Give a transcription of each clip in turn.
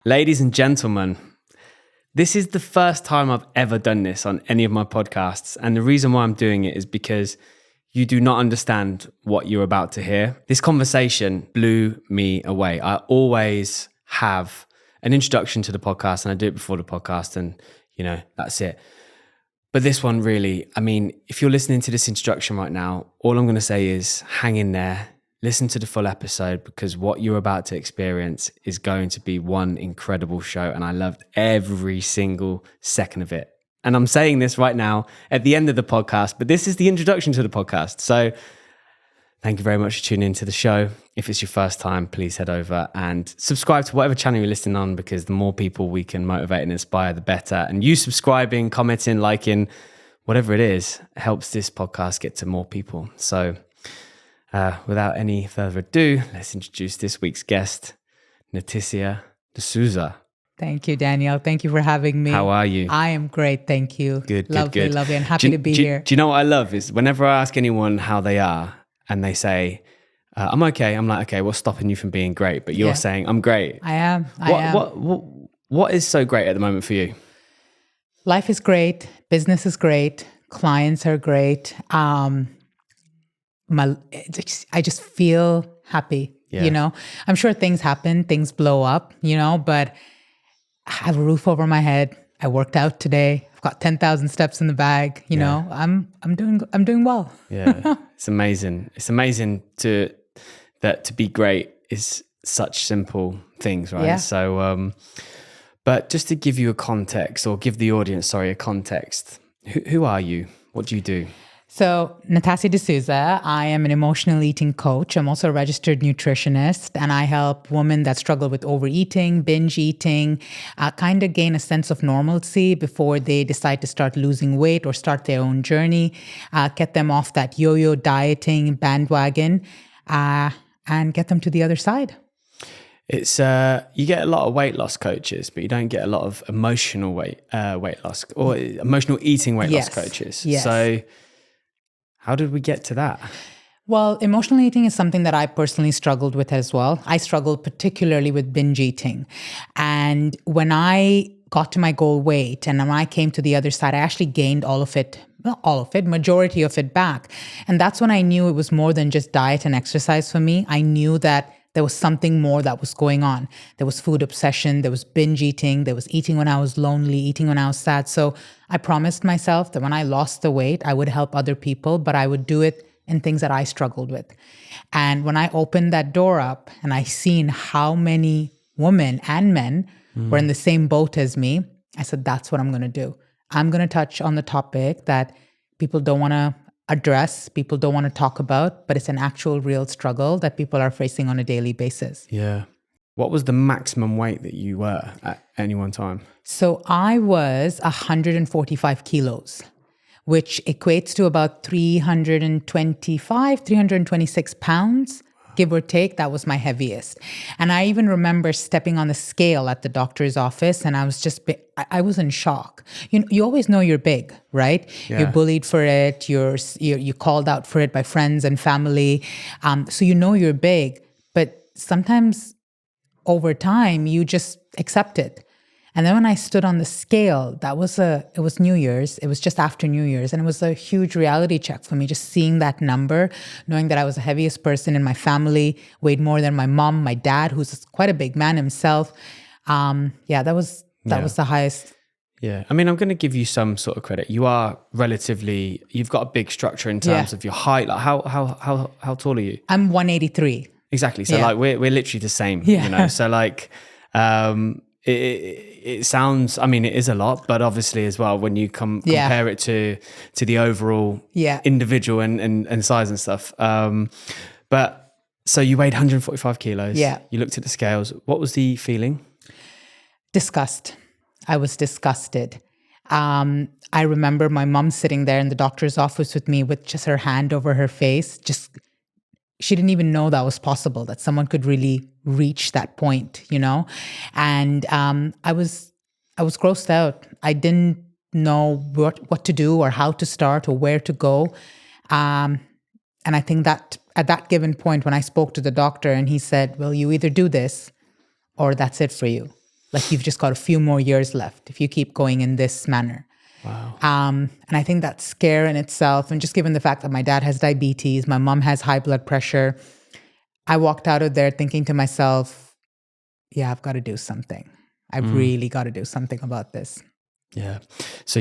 Ladies and gentlemen, this is the first time I've ever done this on any of my podcasts. And the reason why I'm doing it is because you do not understand what you're about to hear. This conversation blew me away. I always have an introduction to the podcast and I do it before the podcast and, that's it. But this one really, if you're listening to this introduction right now, all I'm going to say is hang in there, listen to the full episode because what you're about to experience is going to be one incredible show. And I loved every single second of it. And I'm saying this right now at the end of the podcast, but this is the introduction to the podcast. So thank you very much for tuning into the show. If it's your first time, please head over and subscribe to whatever channel you're listening on because the more people we can motivate and inspire, the better. And you subscribing, commenting, liking, whatever it is, helps this podcast get to more people. So without any further ado, let's introduce this week's guest, Natassia D'Souza. Thank you, Daniel. Thank you for having me. How are you? I am great. Thank you. Good. Lovely. And happy to be here. Do you know what I love is whenever I ask anyone how they are and they say, I'm okay. I'm like, okay, what's stopping you from being great? But you're saying, I'm great. I am. What is so great at the moment for you? Life is great. Business is great. Clients are great. I just feel happy, I'm sure things happen, things blow up, but I have a roof over my head. I worked out today. I've got 10,000 steps in the bag. I'm doing well. Yeah. It's amazing. It's amazing to be great is such simple things, right? Yeah. So, but just to give you a context or give the audience, a context, who are you? What do you do? So, Natassia D'Souza, I am an emotional eating coach. I'm also a registered nutritionist, and I help women that struggle with overeating, binge eating, kind of gain a sense of normalcy before they decide to start losing weight or start their own journey, get them off that yo-yo dieting bandwagon, and get them to the other side. It's you get a lot of weight loss coaches, but you don't get a lot of emotional weight loss or emotional eating weight loss coaches. Yes. So how did we get to that? Well, emotional eating is something that I personally struggled with as well. I struggled particularly with binge eating. And when I got to my goal weight and when I came to the other side, I actually gained majority of it back. And that's when I knew it was more than just diet and exercise for me. I knew that there was something more that was going on. There was food obsession, there was binge eating, there was eating when I was lonely, eating when I was sad. So I promised myself that when I lost the weight, I would help other people, but I would do it in things that I struggled with. And when I opened that door up and I seen how many women and men were in the same boat as me, I said, that's what I'm going to do. I'm going to touch on the topic that people don't want to address, people don't want to talk about, but it's an actual real struggle that people are facing on a daily basis. Yeah. What was the maximum weight that you were at any one time? So I was 145 kilos, which equates to about 326 pounds, give or take. That was my heaviest. And I even remember stepping on the scale at the doctor's office and I was in shock. You always know you're big, right? Yeah. You're bullied for it. You're called out for it by friends and family. So you're big, but sometimes over time you just accept it. And then when I stood on the scale, it was New Year's. It was just after New Year's. And it was a huge reality check for me, just seeing that number, knowing that I was the heaviest person in my family, weighed more than my mom, my dad, who's quite a big man himself. That was the highest. Yeah. I'm going to give you some sort of credit. You are you've got a big structure in terms of your height. Like how tall are you? I'm 183. Exactly. So we're literally the same, So it sounds, it is a lot, but obviously as well, when you compare it to the overall individual and size and stuff. But so you weighed 145 kilos. Yeah. You looked at the scales. What was the feeling? Disgust. I was disgusted. I remember my mom sitting there in the doctor's office with me with just her hand over her face. She didn't even know that was possible, that someone could really reach that point, And I was grossed out. I didn't know what to do or how to start or where to go. And I think that at that given point when I spoke to the doctor and he said, well, you either do this or that's it for you. Like you've just got a few more years left if you keep going in this manner. Wow. And I think that's scare in itself. And just given the fact that my dad has diabetes, my mom has high blood pressure, I walked out of there thinking to myself, yeah, I've got to do something. I've really got to do something about this. Yeah. So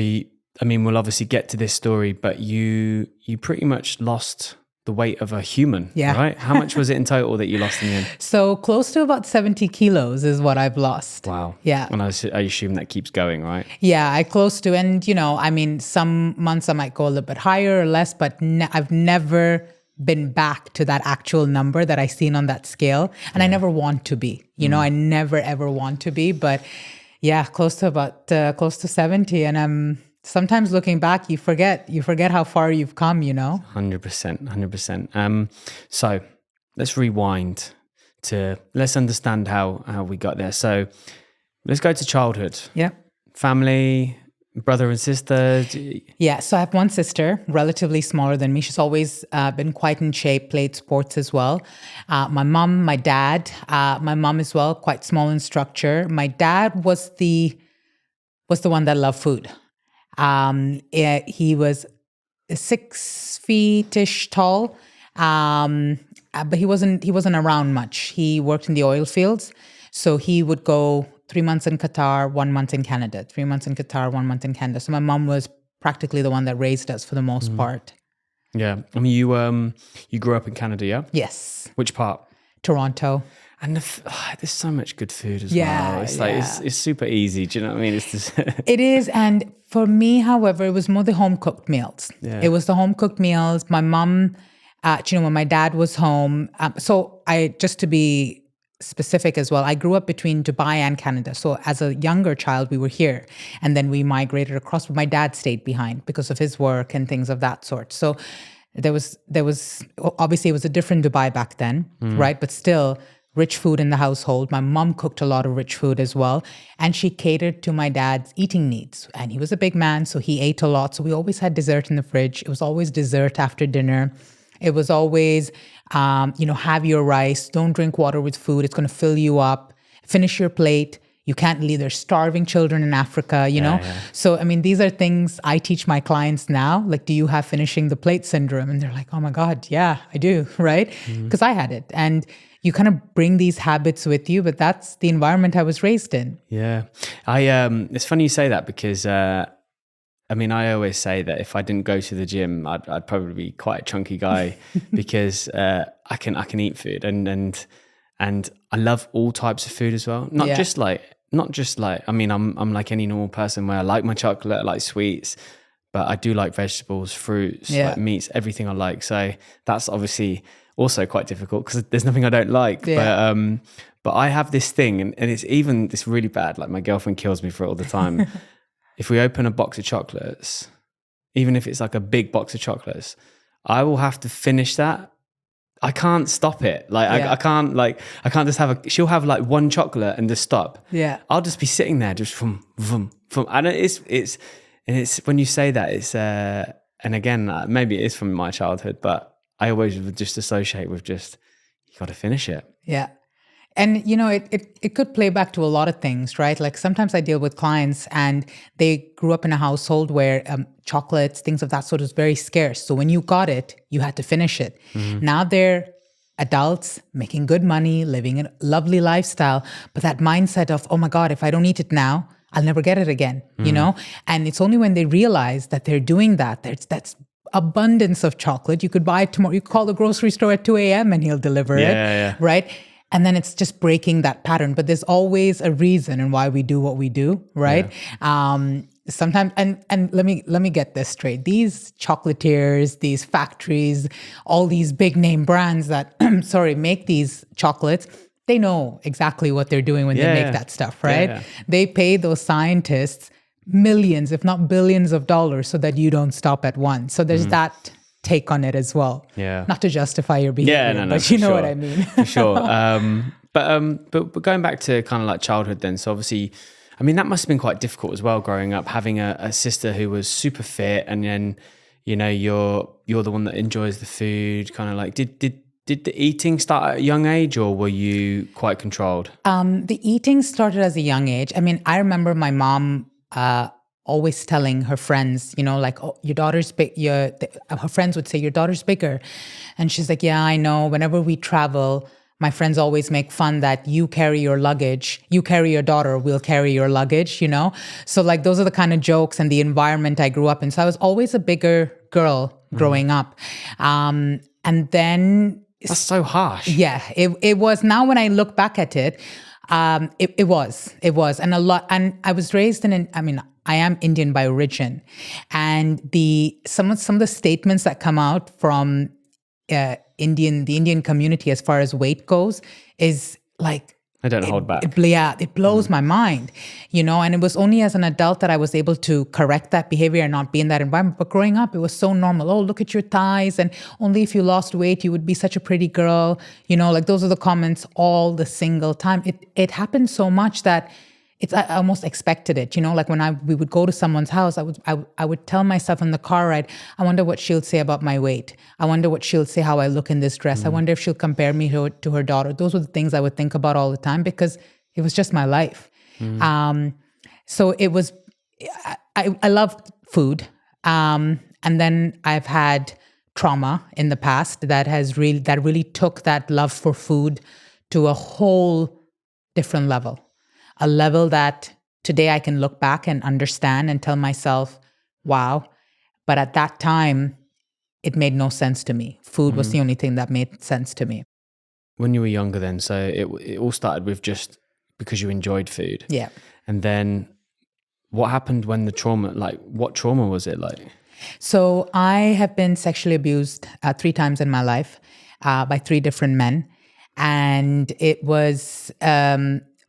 we'll obviously get to this story, but you pretty much lost the weight of a human, right? How much was it in total that you lost in the end? So close to about 70 kilos is what I've lost. Wow. Yeah. And I assume that keeps going, right? Yeah, I close to, and some months I might go a little bit higher or less, but I've never been back to that actual number that I seen on that scale. And I never want to be, I never ever want to be, but yeah, close to 70. And sometimes looking back, you forget how far you've come, 100%. So let's rewind let's understand how we got there. So let's go to childhood. Yeah. Family, brother and sister. Yeah. So I have one sister, relatively smaller than me. She's always been quite in shape, played sports as well. My mom, my dad, my mom as well, quite small in structure. My dad was the one that loved food. He was 6 feet-ish tall, but he wasn't around much. He worked in the oil fields, so he would go 3 months in Qatar, 1 month in Canada, 3 months in Qatar, 1 month in Canada. So my mom was practically the one that raised us for the most part. Yeah. I mean, you grew up in Canada, yeah? Yes. Which part? Toronto. And there's so much good food as well. It's like, it's super easy. Do you know what I mean? It's just It is. And for me, however, it was more the home cooked meals. Yeah. It was the home cooked meals. My mom, when my dad was home. Just to be specific as well, I grew up between Dubai and Canada. So as a younger child, we were here. And then we migrated across, but my dad stayed behind because of his work and things of that sort. So there was obviously it was a different Dubai back then, right? But still, rich food in the household. My mom cooked a lot of rich food as well. And she catered to my dad's eating needs. And he was a big man, so he ate a lot. So we always had dessert in the fridge. It was always dessert after dinner. It was always, have your rice. Don't drink water with food. It's going to fill you up. Finish your plate. You can't leave. There's starving children in Africa, know? Yeah. So, these are things I teach my clients now. Like, do you have finishing the plate syndrome? And they're like, oh my God, yeah, I do, right? Because I had it. And you kind of bring these habits with you, but that's the environment I was raised in. Yeah. It's funny you say that because, I always say that if I didn't go to the gym, I'd probably be quite a chunky guy because I can eat food and I love all types of food as well. Not just like, I'm like any normal person where I like my chocolate, I like sweets, but I do like vegetables, fruits, like meats, everything I like. So that's obviously also quite difficult because there's nothing I don't like. Yeah. But I have this thing and it's really bad. Like my girlfriend kills me for it all the time. If we open a box of chocolates, even if it's like a big box of chocolates, I will have to finish that. I can't stop it. Like I can't just have she'll have like one chocolate and just stop. Yeah. I'll just be sitting there just from. And it's when you say that it's and again maybe it is from my childhood, but I always would just associate with just you got to finish it. Yeah. And, it could play back to a lot of things, right? Like sometimes I deal with clients and they grew up in a household where chocolates, things of that sort is very scarce. So when you got it, you had to finish it. Now they're adults making good money, living a lovely lifestyle. But that mindset of, oh my God, if I don't eat it now, I'll never get it again, And it's only when they realize that they're doing that's abundance of chocolate. You could buy it tomorrow. You call the grocery store at 2 a.m. and he'll deliver it, right? And then it's just breaking that pattern. But there's always a reason and why we do what we do, right? Yeah. Sometimes, and let me get this straight. These chocolatiers, these factories, all these big name brands that, make these chocolates, they know exactly what they're doing when they make that stuff, right? Yeah. They pay those scientists millions, if not billions of dollars so that you don't stop at one. So there's that take on it as well. Yeah. Not to justify your behavior, but you know what I mean. For sure. But going back to kind of like childhood then, so obviously, that must have been quite difficult as well growing up, having a sister who was super fit and then, you're the one that enjoys the food, kind of like, did Did the eating start at a young age, or were you quite controlled? The eating started as a young age. I mean, I remember my mom always telling her friends, like, oh, your daughter's big. Her friends would say, your daughter's bigger. And she's like, yeah, I know. Whenever we travel, my friends always make fun that you carry your luggage, you carry your daughter, we'll carry your luggage, So like those are the kind of jokes and the environment I grew up in. So I was always a bigger girl growing up. And then... That's so harsh. Yeah, it was. Now when I look back at it, it was. And a lot, and I was raised I am Indian by origin. And some of the statements that come out from the Indian community as far as weight goes is like, I don't hold back. It blows my mind, and it was only as an adult that I was able to correct that behavior and not be in that environment. But growing up, it was so normal. Oh, look at your thighs. And only if you lost weight, you would be such a pretty girl. Like those are the comments all the single time. It happened so much that I almost expected it, like when we would go to someone's house, I would tell myself in the car ride, I wonder what she'll say about my weight. I wonder what she'll say how I look in this dress. I wonder if she'll compare me to her daughter. Those were the things I would think about all the time because it was just my life. So it was, I loved food. And then I've had trauma in the past that really took that love for food to a whole different level. A level that today I can look back and understand and tell myself, wow. But at that time, it made no sense to me. Food was the only thing that made sense to me. When you were younger then, so it all started with just because you enjoyed food. Yeah. And then what happened when the trauma, what trauma was it like? So I have been sexually abused 3 times in my life by 3 different men. And it was...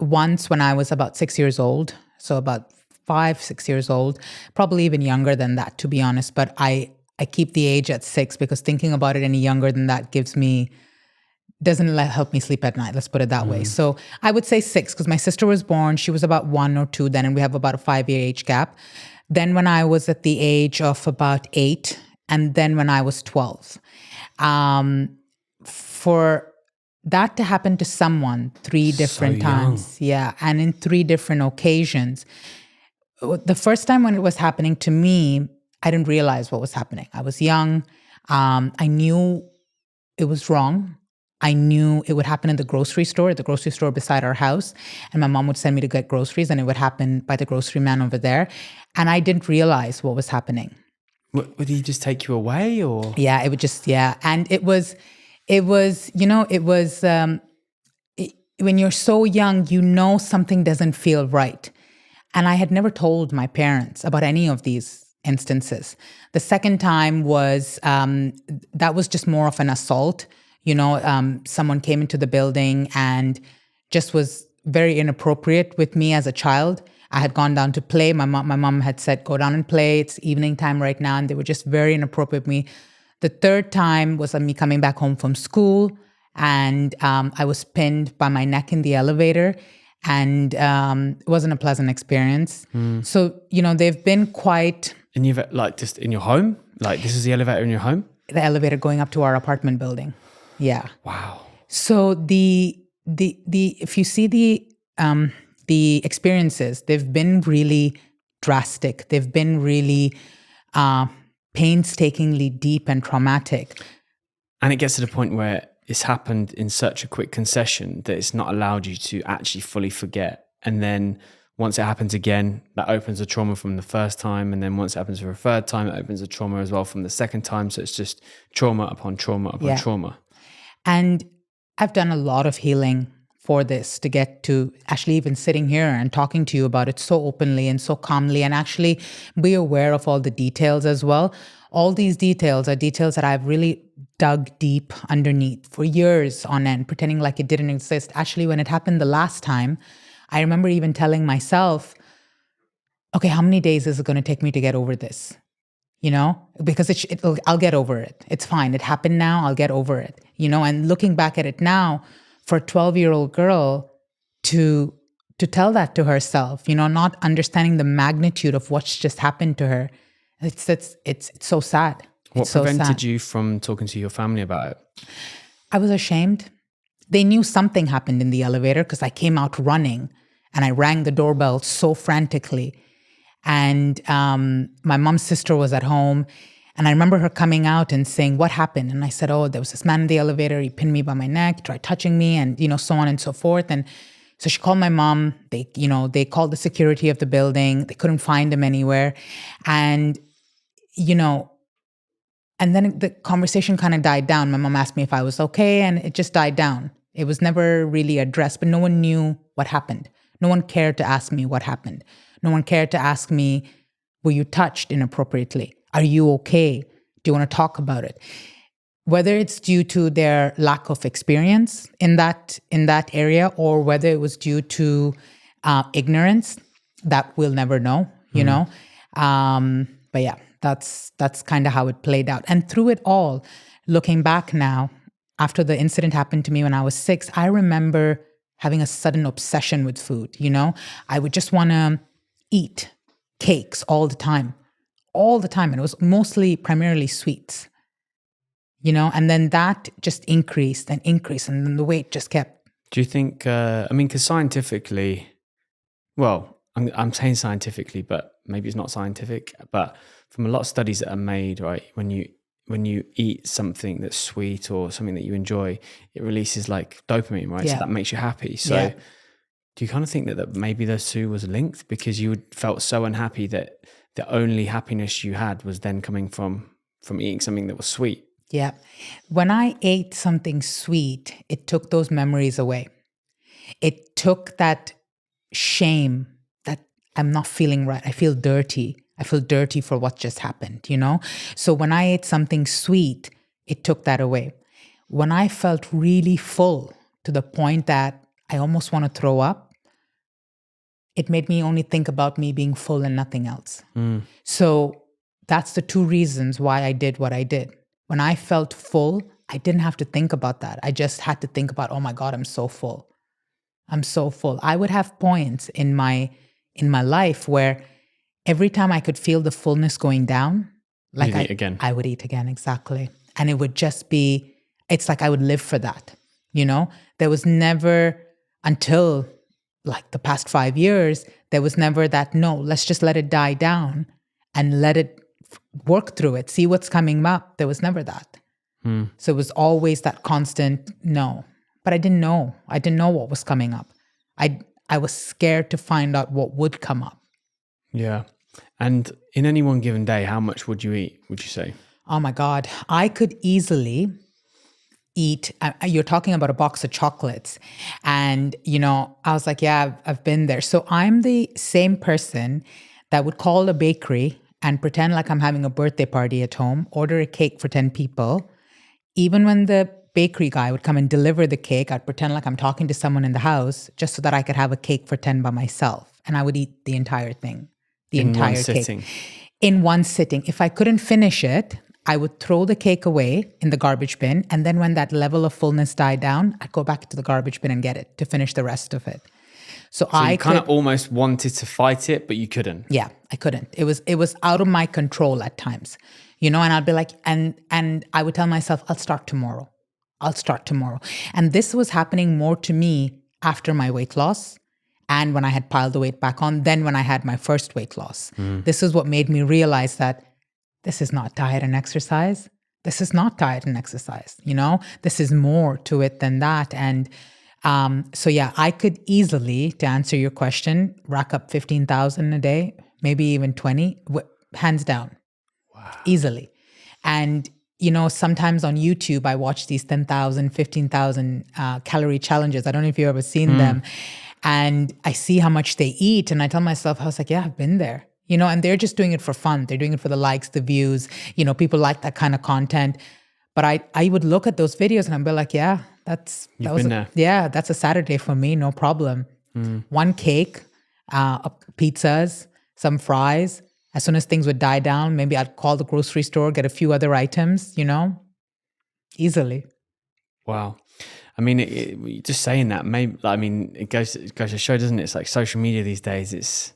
once when I was about 6 years old, so about 5-6 years old, probably even younger than that, to be honest. But I keep the age at 6 because thinking about it any younger than that doesn't help me sleep at night. Let's put it that way. So I would say 6 because my sister was born. She was about 1 or 2 then, and we have about a 5-year age gap. Then when I was at the age of about 8, and then when I was 12, for that to happen to someone 3 different times. Yeah. And in 3 different occasions. The first time when it was happening to me, I didn't realize what was happening. I was young. I knew it was wrong. I knew it would happen in the grocery store beside our house. And my mom would send me to get groceries and it would happen by the grocery man over there. And I didn't realize what was happening. Would he just take you away or? Yeah, it would just, yeah. And it was, when you're so young, something doesn't feel right. And I had never told my parents about any of these instances. The second time was, that was just more of an assault. Someone came into the building and just was very inappropriate with me as a child. I had gone down to play. My mom had said, go down and play. It's evening time right now. And they were just very inappropriate with me. The third time was me coming back home from school, and I was pinned by my neck in the elevator, and it wasn't a pleasant experience. So, they've been quite... And you've just in your home? This is the elevator in your home? The elevator going up to our apartment building. Yeah. Wow. So if you see the experiences, they've been really drastic. They've been really... painstakingly deep and traumatic. And it gets to the point where it's happened in such a quick concession that it's not allowed you to actually fully forget. And then once it happens again, that opens a trauma from the first time. And then once it happens for a third time, it opens a trauma as well from the second time. So it's just trauma upon trauma upon trauma. And I've done a lot of healing for this to get to actually even sitting here and talking to you about it so openly and so calmly, and actually be aware of all the details as well. All these details are details that I've really dug deep underneath for years on end, pretending like it didn't exist. Actually, when it happened the last time, I remember even telling myself, okay, how many days is it going to take me to get over this? Because I'll get over it. It's fine. It happened now. I'll get over it. And looking back at it now, for a 12-year-old girl to tell that to herself, not understanding the magnitude of what's just happened to her, it's so sad. What prevented you from talking to your family about it? I was ashamed. They knew something happened in the elevator because I came out running and I rang the doorbell so frantically. And my mom's sister was at home. And I remember her coming out and saying, what happened? And I said, oh, there was this man in the elevator. He pinned me by my neck, tried touching me, and, so on and so forth. And so she called my mom. They called the security of the building. They couldn't find him anywhere. And, and then the conversation kind of died down. My mom asked me if I was okay, and it just died down. It was never really addressed, but no one knew what happened. No one cared to ask me what happened. No one cared to ask me, were you touched inappropriately? Are you okay? Do you want to talk about it? Whether it's due to their lack of experience in that area, or whether it was due to ignorance, that we'll never know, you know? But yeah, that's kind of how it played out. And through it all, looking back now, after the incident happened to me when I was 6, I remember having a sudden obsession with food, I would just want to eat cakes all the time. And it was primarily sweets, and then that just increased, and then the weight just kept. Do you think, because scientifically, well, I'm saying scientifically, but maybe it's not scientific, but from a lot of studies that are made, right, when you eat something that's sweet or something that you enjoy, it releases like dopamine, right? Yeah. So that makes you happy. So do you kind of think that maybe those two was linked, because you felt so unhappy that the only happiness you had was then coming from eating something that was sweet? Yeah. When I ate something sweet, it took those memories away. It took that shame that I'm not feeling right. I feel dirty. I feel dirty for what just happened, So when I ate something sweet, it took that away. When I felt really full to the point that I almost want to throw up, it made me only think about me being full and nothing else. So that's the 2 reasons why I did what I did. When I felt full, I didn't have to think about that. I just had to think about, oh my God, I'm so full. I'm so full. I would have points in my life where every time I could feel the fullness going down, like I would eat again, exactly. And it would just be, it's like I would live for that, There was never, until like the past 5 years, there was never that, no, let's just let it die down and let it work through it, see what's coming up. There was never that. So it was always that constant no. But I didn't know. I didn't know what was coming up. I was scared to find out what would come up. Yeah. And in any one given day, how much would you eat, would you say? Oh my God. I could easily eat, you're talking about a box of chocolates. And, I was like, yeah, I've been there. So I'm the same person that would call a bakery and pretend like I'm having a birthday party at home, order a cake for 10 people. Even when the bakery guy would come and deliver the cake, I'd pretend like I'm talking to someone in the house just so that I could have a cake for 10 by myself. And I would eat the entire thing, entire cake. Sitting. In one sitting. If I couldn't finish it, I would throw the cake away in the garbage bin. And then when that level of fullness died down, I'd go back to the garbage bin and get it to finish the rest of it. So I kind of almost wanted to fight it, but you couldn't. Yeah, I couldn't. It was out of my control at times, and I'd be like, and I would tell myself, I'll start tomorrow. And this was happening more to me after my weight loss and when I had piled the weight back on than when I had my first weight loss. This is what made me realize that this is not diet and exercise. This is more to it than that. And so yeah, I could easily, to answer your question, rack up 15,000 a day, maybe even 20, hands down. Wow. Easily. And, sometimes on YouTube, I watch these 10,000, 15,000 calorie challenges. I don't know if you've ever seen them. And I see how much they eat. And I tell myself, I was like, yeah, I've been there. And they're just doing it for fun. They're doing it for the likes, the views. People like that kind of content. But I would look at those videos and I'd be like, yeah, that's a Saturday for me, no problem. One cake, pizzas, some fries. As soon as things would die down, maybe I'd call the grocery store, get a few other items, easily. Wow. I mean, just saying that, maybe, it goes to show, doesn't it? It's like social media these days. It's,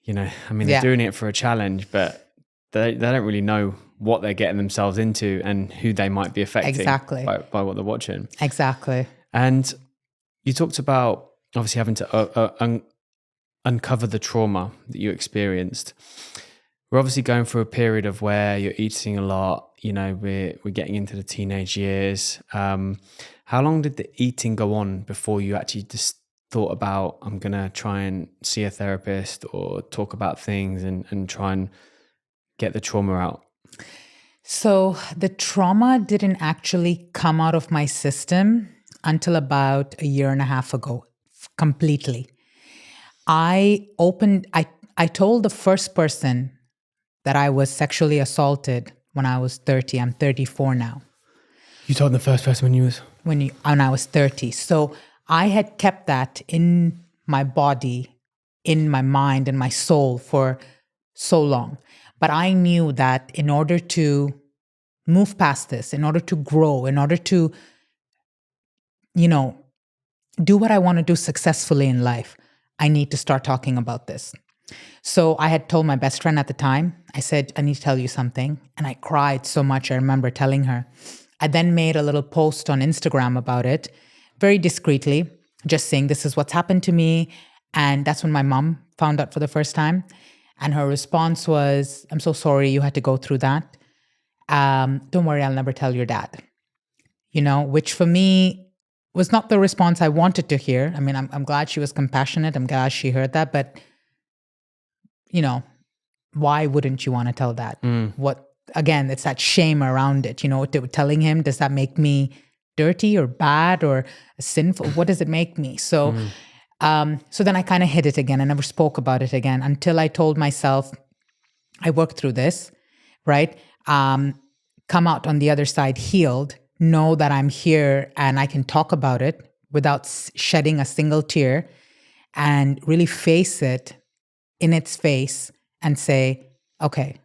they're doing it for a challenge, but they don't really know what they're getting themselves into and who they might be affecting by what they're watching. Exactly. And you talked about obviously having to uncover the trauma that you experienced. We're obviously going through a period of where you're eating a lot. You know, we're getting into the teenage years. How long did the eating go on before you actually just thought about, I'm going to try and see a therapist or talk about things and try and get the trauma out? So the trauma didn't actually come out of my system until about a year and a half ago, completely. I told the first person that I was sexually assaulted when I was 30. I'm 34 now. You told the first person when I was 30. So I had kept that in my body, in my mind, and my soul for so long. But I knew that in order to move past this, in order to grow, in order to, do what I want to do successfully in life, I need to start talking about this. So I had told my best friend at the time, I said, I need to tell you something. And I cried so much. I remember telling her. I then made a little post on Instagram about it, very discreetly, just saying this is what's happened to me. And that's when my mom found out for the first time. And her response was, I'm so sorry you had to go through that. Don't worry, I'll never tell your dad. Which for me was not the response I wanted to hear. I mean, I'm glad she was compassionate. I'm glad she heard that. But, why wouldn't you want to tell that? Again, it's that shame around it. Telling him, does that make me dirty or bad or sinful? What does it make me? So then I kind of hid it again. I never spoke about it again until I told myself, I worked through this, right? Come out on the other side healed, know that I'm here and I can talk about it without shedding a single tear and really face it in its face and say, okay,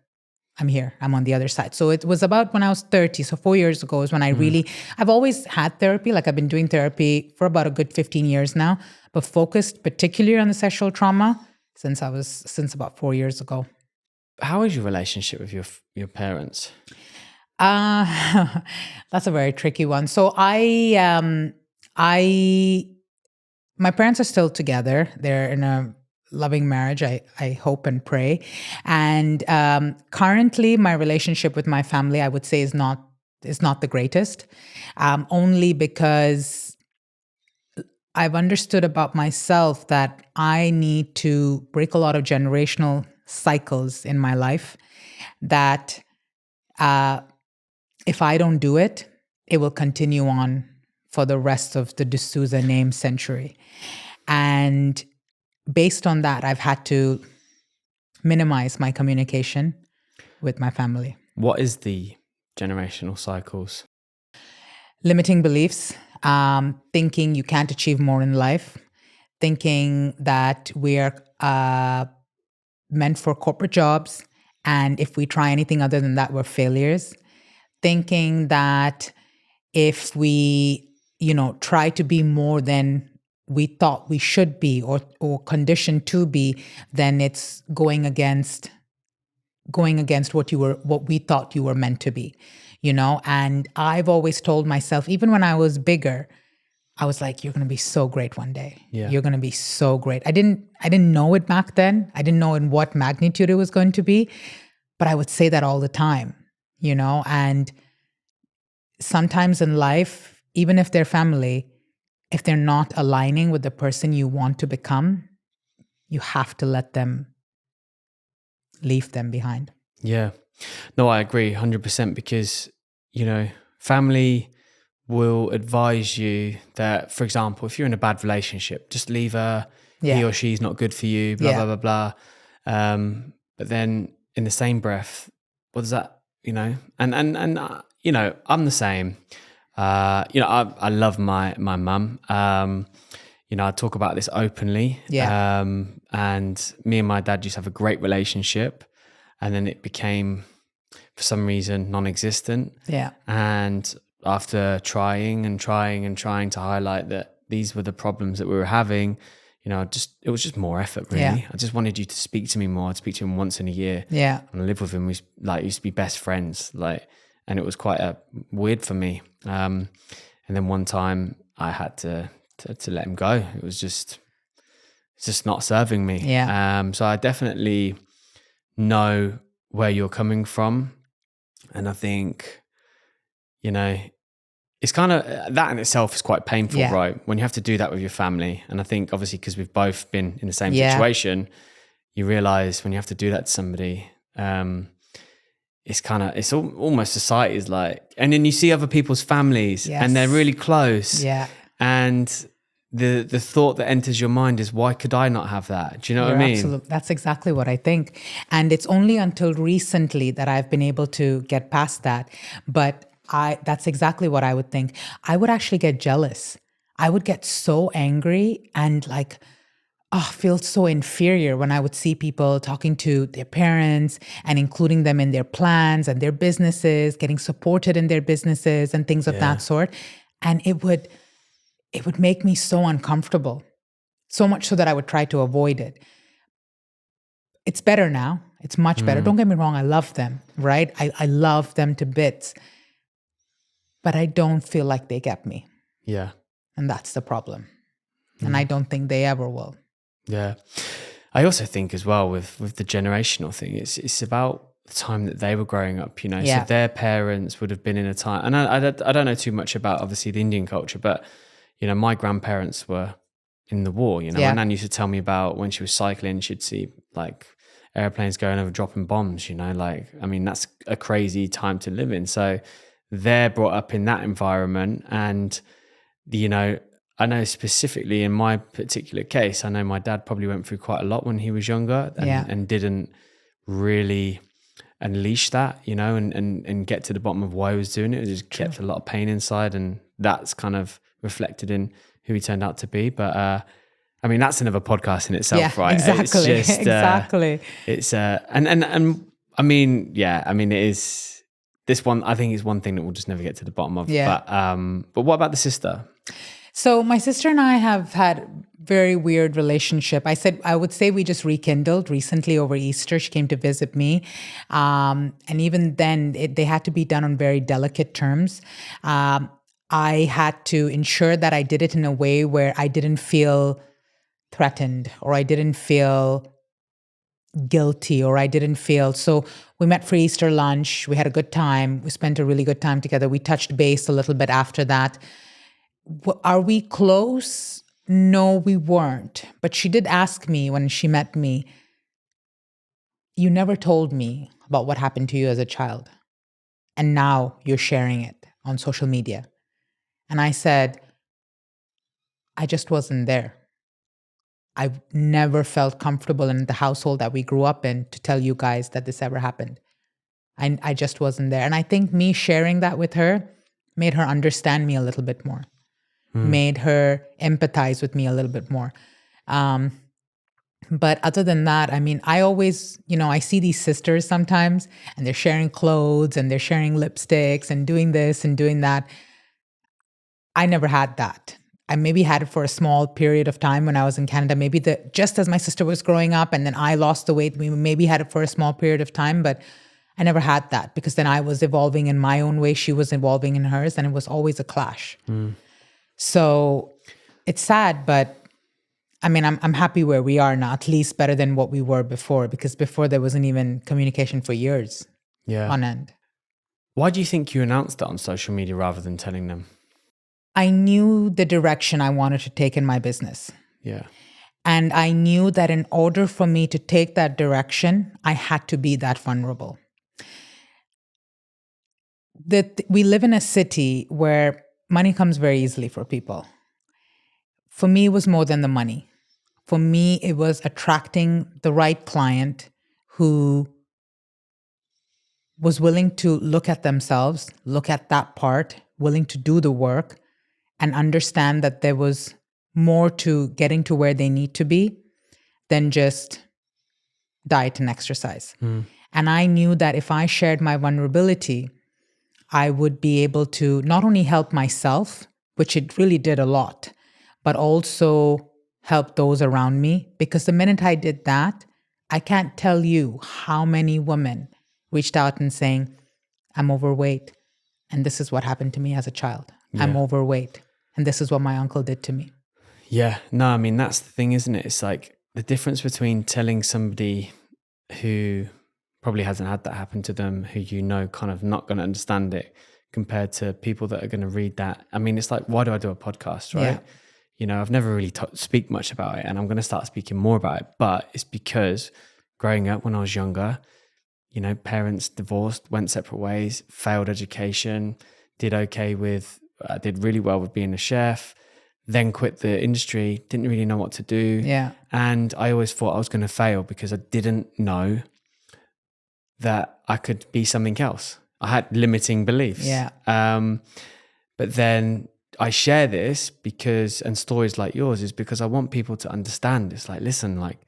I'm here. I'm on the other side. So it was about when I was 30. So 4 years ago is when I've always had therapy. Like I've been doing therapy for about a good 15 years now, but focused particularly on the sexual trauma since about 4 years ago. How is your relationship with your parents? That's a very tricky one. So my parents are still together. They're in a loving marriage, I hope and pray. And currently my relationship with my family, I would say is not the greatest, only because I've understood about myself that I need to break a lot of generational cycles in my life, that if I don't do it, it will continue on for the rest of the D'Souza name century. And based on that, I've had to minimize my communication with my family. What is the generational cycles? Limiting beliefs, thinking you can't achieve more in life, thinking that we're meant for corporate jobs, and if we try anything other than that, we're failures. Thinking that if we, try to be more than we thought we should be or conditioned to be, then it's going against what we thought you were meant to be, And I've always told myself, even when I was bigger, I was like, you're going to be so great one day. Yeah. You're going to be so great. I didn't know it back then. I didn't know in what magnitude it was going to be, but I would say that all the time, and sometimes in life, even if they're family, if they're not aligning with the person you want to become, you have to leave them behind. Yeah. No, I agree 100% because, family will advise you that, for example, if you're in a bad relationship, just leave her. Yeah. He or she's not good for you, blah, blah, blah, blah. But then in the same breath, what does that, and I'm the same. I love my mum. I talk about this openly. Yeah. And me and my dad used to have a great relationship, and then it became, for some reason, non-existent. Yeah. And after trying to highlight that these were the problems that we were having, it was just more effort, really. Yeah. I just wanted you to speak to me more. I'd speak to him once in a year. Yeah. And I lived with him. We used to be best friends, and it was quite weird for me. And then one time I had to let him go. It's just not serving me. Yeah. So I definitely know where you're coming from. And I think, it's kind of, that in itself is quite painful, right? When you have to do that with your family. And I think obviously because we've both been in the same situation, you realize when you have to do that to somebody, it's almost society is like, and then you see other people's families and they're really close. Yeah. And the thought that enters your mind is, why could I not have that? Do you know what I mean? Absolutely. That's exactly what I think. And it's only until recently that I've been able to get past that. But that's exactly what I would think. I would actually get jealous. I would get so angry and feel so inferior when I would see people talking to their parents and including them in their plans and their businesses, getting supported in their businesses and things of that sort. And it would make me so uncomfortable, so much so that I would try to avoid it. It's better now. It's much better. Don't get me wrong. I love them, right? I love them to bits. But I don't feel like they get me. Yeah. And that's the problem. And I don't think they ever will. Yeah. I also think as well with the generational thing, it's about the time that they were growing up, So their parents would have been in a time, and I don't know too much about obviously the Indian culture, but, my grandparents were in the war, My nan used to tell me about when she was cycling, she'd see airplanes going over dropping bombs, that's a crazy time to live in. So they're brought up in that environment. And, I know specifically in my particular case, I know my dad probably went through quite a lot when he was younger and didn't really unleash that, and get to the bottom of why he was doing it. It just kept a lot of pain inside, and that's kind of reflected in who he turned out to be. But, that's another podcast in itself, right? Exactly. It's just, exactly. It's, it is... This one, I think, is one thing that we'll just never get to the bottom of. Yeah. But what about the sister? So my sister and I have had very weird relationship. I would say we just rekindled recently over Easter. She came to visit me. And even then, they had to be done on very delicate terms. I had to ensure that I did it in a way where I didn't feel threatened or I didn't feel guilty or I didn't feel. So we met for Easter lunch. We had a good time. We spent a really good time together. We touched base a little bit after that. Are we close? No, we weren't. But she did ask me when she met me, you never told me about what happened to you as a child. And now you're sharing it on social media. And I said, I just wasn't there. I never felt comfortable in the household that we grew up in to tell you guys that this ever happened. I just wasn't there. And I think me sharing that with her made her understand me a little bit more, made her empathize with me a little bit more. But other than that, I always, I see these sisters sometimes and they're sharing clothes and they're sharing lipsticks and doing this and doing that. I never had that. I maybe had it for a small period of time when I was in Canada, maybe just as my sister was growing up and then I lost the weight, we maybe had it for a small period of time, but I never had that because then I was evolving in my own way, she was evolving in hers, and it was always a clash. So it's sad, but I'm happy where we are now, at least better than what we were before, because before there wasn't even communication for years on end. Why do you think you announced that on social media rather than telling them? I knew the direction I wanted to take in my business. Yeah. And I knew that in order for me to take that direction, I had to be that vulnerable. We live in a city where money comes very easily for people. For me, it was more than the money. For me, it was attracting the right client who was willing to look at themselves, look at that part, willing to do the work, and understand that there was more to getting to where they need to be than just diet and exercise. And I knew that if I shared my vulnerability, I would be able to not only help myself, which it really did a lot, but also help those around me. Because the minute I did that, I can't tell you how many women reached out and saying, I'm overweight, and this is what happened to me as a child. I'm overweight, and this is what my uncle did to me. Yeah, no, I mean, that's the thing, isn't it? It's like the difference between telling somebody who probably hasn't had that happen to them, who kind of not going to understand it, compared to people that are going to read that. I mean, it's like, why do I do a podcast, right? Yeah. I've never really speak much about it, and I'm going to start speaking more about it. But it's because growing up when I was younger, parents divorced, went separate ways, failed education, did really well with being a chef, then quit the industry, didn't really know what to do. Yeah. And I always thought I was going to fail because I didn't know that I could be something else. I had limiting beliefs. Yeah. But then I share this and stories like yours is because I want people to understand. It's like, listen, like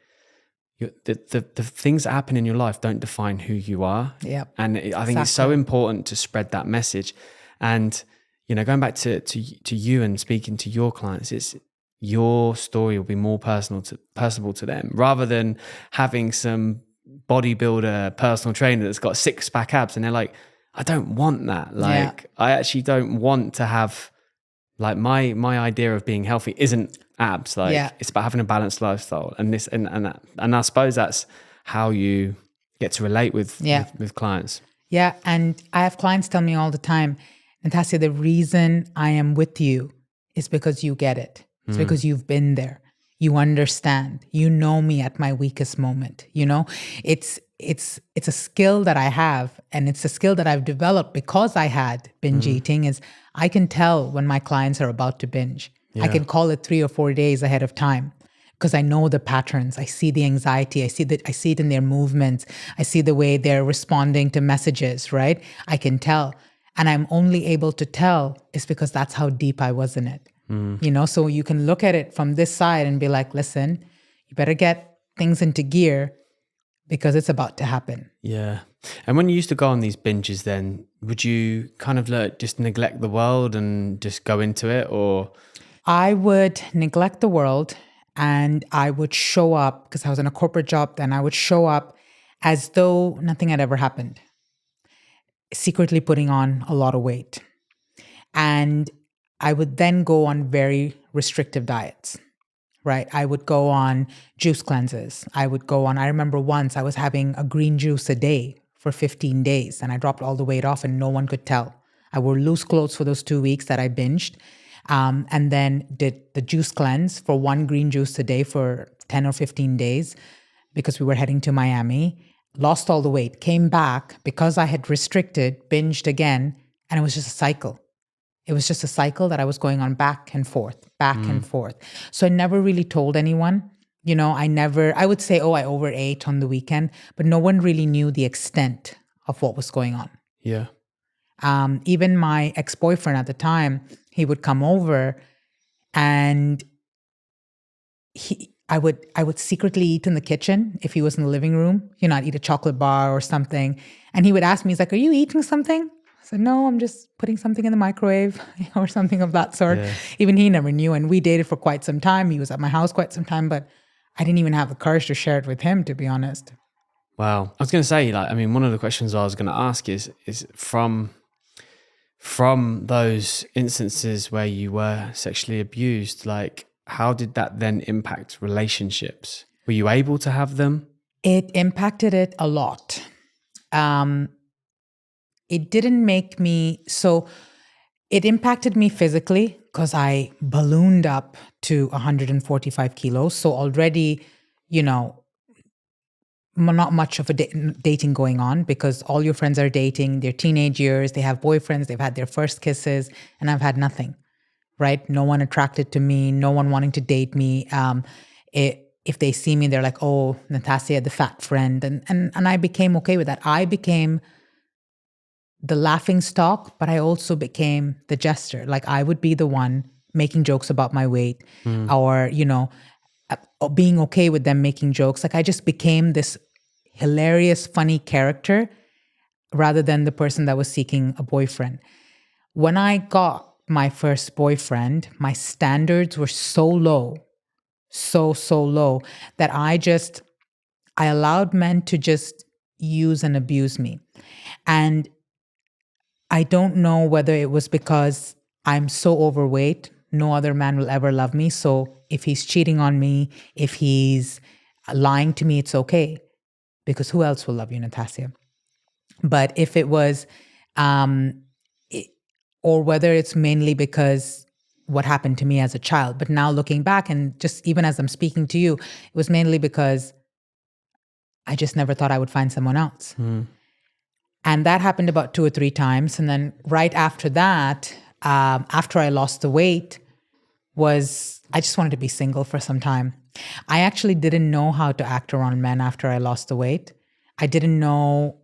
the things that happen in your life don't define who you are. Yeah. And I think it's so important to spread that message. And, going back to you and speaking to your clients, it's your story will be more personable to them, rather than having some bodybuilder personal trainer that's got 6-pack abs and they're like, I don't want that. Like, I actually don't want to have, like, my idea of being healthy isn't abs. Like, it's about having a balanced lifestyle, and this and that. And I suppose that's how you get to relate with clients. Yeah. And I have clients tell me all the time, Natassia, the reason I am with you is because you get it. It's because you've been there. You understand. You know me at my weakest moment. It's a skill that I have, and it's a skill that I've developed because I had binge eating. Is I can tell when my clients are about to binge. I can call it 3 or 4 days ahead of time because I know the patterns. I see the anxiety. I see it in their movements. I see the way they're responding to messages, right? I can tell. And I'm only able to tell is because that's how deep I was in it. So you can look at it from this side and be like, listen, you better get things into gear because it's about to happen. Yeah. And when you used to go on these binges, then would you kind of just neglect the world and just go into it, or? I would neglect the world, and I would show up, because I was in a corporate job then, I would show up as though nothing had ever happened, secretly putting on a lot of weight. And I would then go on very restrictive diets, right? I would go on juice cleanses. I remember once I was having a green juice a day for 15 days, and I dropped all the weight off and no one could tell. I wore loose clothes for those 2 weeks that I binged, and then did the juice cleanse for 1 green juice a day for 10 or 15 days because we were heading to Miami, lost all the weight, came back because I had restricted, binged again, and it was just a cycle. It was just a cycle that I was going on back and forth. So I never really told anyone. I would say, I overate on the weekend, but no one really knew the extent of what was going on. Yeah. Even my ex-boyfriend at the time, he would come over and I would secretly eat in the kitchen if he was in the living room. I'd eat a chocolate bar or something. And he would ask me, he's like, are you eating something? I said, no, I'm just putting something in the microwave or something of that sort. Yeah. Even he never knew. And we dated for quite some time. He was at my house quite some time, but I didn't even have the courage to share it with him, to be honest. Wow. I was going to say, one of the questions I was going to ask is from those instances where you were sexually abused, how did that then impact relationships? Were you able to have them? It impacted it a lot. It didn't make me, so it impacted me physically because I ballooned up to 145 kilos. So already, not much of a dating going on because all your friends are dating, they're teenage years, they have boyfriends, they've had their first kisses, and I've had nothing, right? No one attracted to me, no one wanting to date me. If they see me, they're like, oh, Natassia, the fat friend. And I became okay with that. I became the laughing stock, but I also became the jester. I would be the one making jokes about my weight or, being okay with them making jokes. I just became this hilarious, funny character rather than the person that was seeking a boyfriend. When I got my first boyfriend, my standards were so low so, so low that I allowed men to just use and abuse me. And I don't know whether it was because I'm so overweight, no other man will ever love me. So if he's cheating on me, if he's lying to me, it's okay. Because who else will love you, Natassia? But if it was, or whether it's mainly because what happened to me as a child. But now looking back, and just even as I'm speaking to you, it was mainly because I just never thought I would find someone else. And that happened about 2 or 3 times. And then right after that, after I lost the weight, I just wanted to be single for some time. I actually didn't know how to act around men after I lost the weight. I didn't know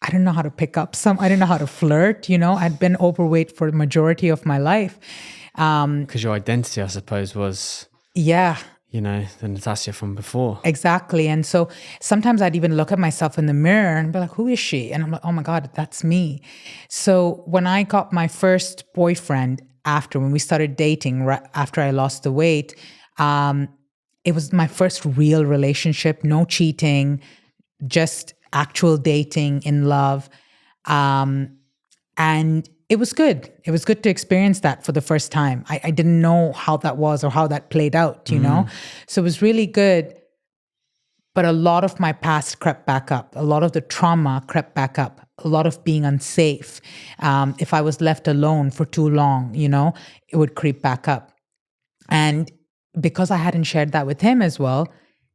how to pick up I didn't know how to flirt, I'd been overweight for the majority of my life. Because your identity, I suppose, was... Yeah. the Natassia from before. Exactly. And so sometimes I'd even look at myself in the mirror and be like, who is she? And I'm like, oh my God, that's me. So when I got my first boyfriend when we started dating, right after I lost the weight, it was my first real relationship, no cheating, just actual dating in love. And it was good. It was good to experience that for the first time. I didn't know how that was or how that played out, So it was really good. But a lot of my past crept back up. A lot of the trauma crept back up. A lot of being unsafe. If I was left alone for too long, it would creep back up. And because I hadn't shared that with him as well,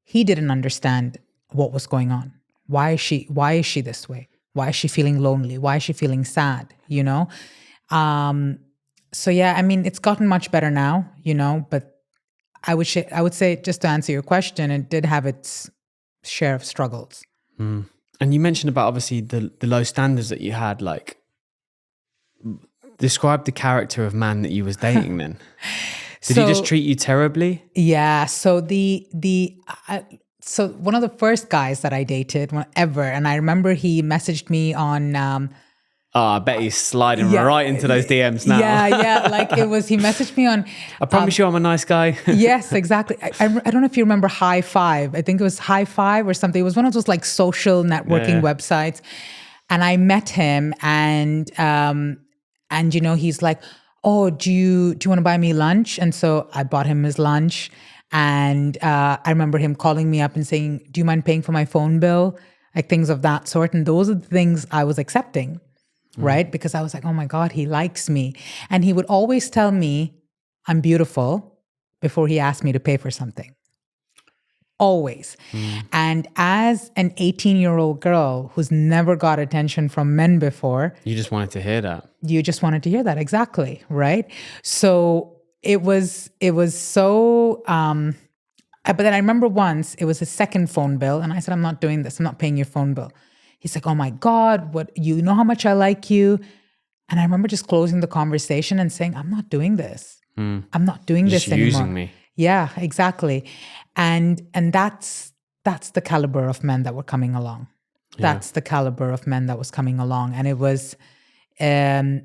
he didn't understand what was going on. Why is she this way? Why is she feeling lonely? Why is she feeling sad? So yeah, I mean, it's gotten much better now, but I would say, just to answer your question, it did have its share of struggles. And you mentioned about obviously the low standards that you had. Like, describe the character of man that you was dating then. Did he just treat you terribly? Yeah. So so one of the first guys that I dated ever, and I remember he messaged me on. I bet he's sliding right into those DMs now. Yeah. Like he messaged me on. I promise you I'm a nice guy. Yes, exactly. I don't know if you remember High Five. I think it was High Five or something. It was one of those like social networking websites. And I met him and he's like, oh, do you want to buy me lunch? And so I bought him his lunch. And I remember him calling me up and saying, do you mind paying for my phone bill? Like things of that sort. And those are the things I was accepting. Right? Because I was like, oh my God, he likes me. And he would always tell me I'm beautiful before he asked me to pay for something. Always. And as an 18-year-old girl who's never got attention from men before. You just wanted to hear that. You just wanted to hear that. Exactly. Right? So it was so, but then I remember once it was his second phone bill. And I said, I'm not doing this. I'm not paying your phone bill. He's like, oh my God, you know how much I like you. And I remember just closing the conversation and saying, I'm not doing this. I'm not doing this anymore. Just using me. Yeah, exactly. And that's the caliber of men that were coming along. Yeah. That's the caliber of men that was coming along. And it was, I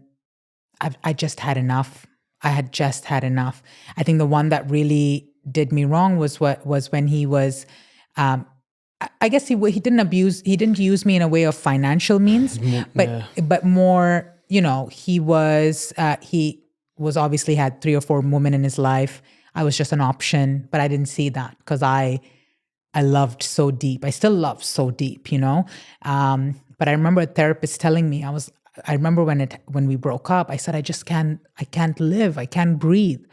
just had enough. I had just had enough. I think the one that really did me wrong was when he was, I guess he didn't use me in a way of financial means, but more, he was obviously had 3 or 4 women in his life. I was just an option, but I didn't see that because I loved so deep. I still love so deep, But I remember a therapist telling me, I remember when we broke up, I said, I can't live. I can't breathe.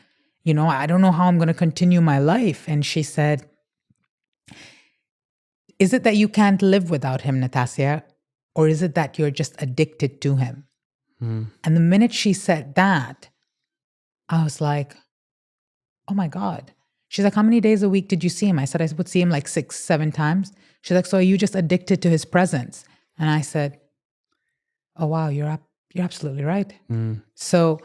I don't know how I'm going to continue my life. And she said, is it that you can't live without him, Natassia? Or is it that you're just addicted to him? And the minute she said that, I was like, oh my God. She's like, how many days a week did you see him? I said, I would see him like 6, 7 times. She's like, so are you just addicted to his presence? And I said, oh wow, you're absolutely right. So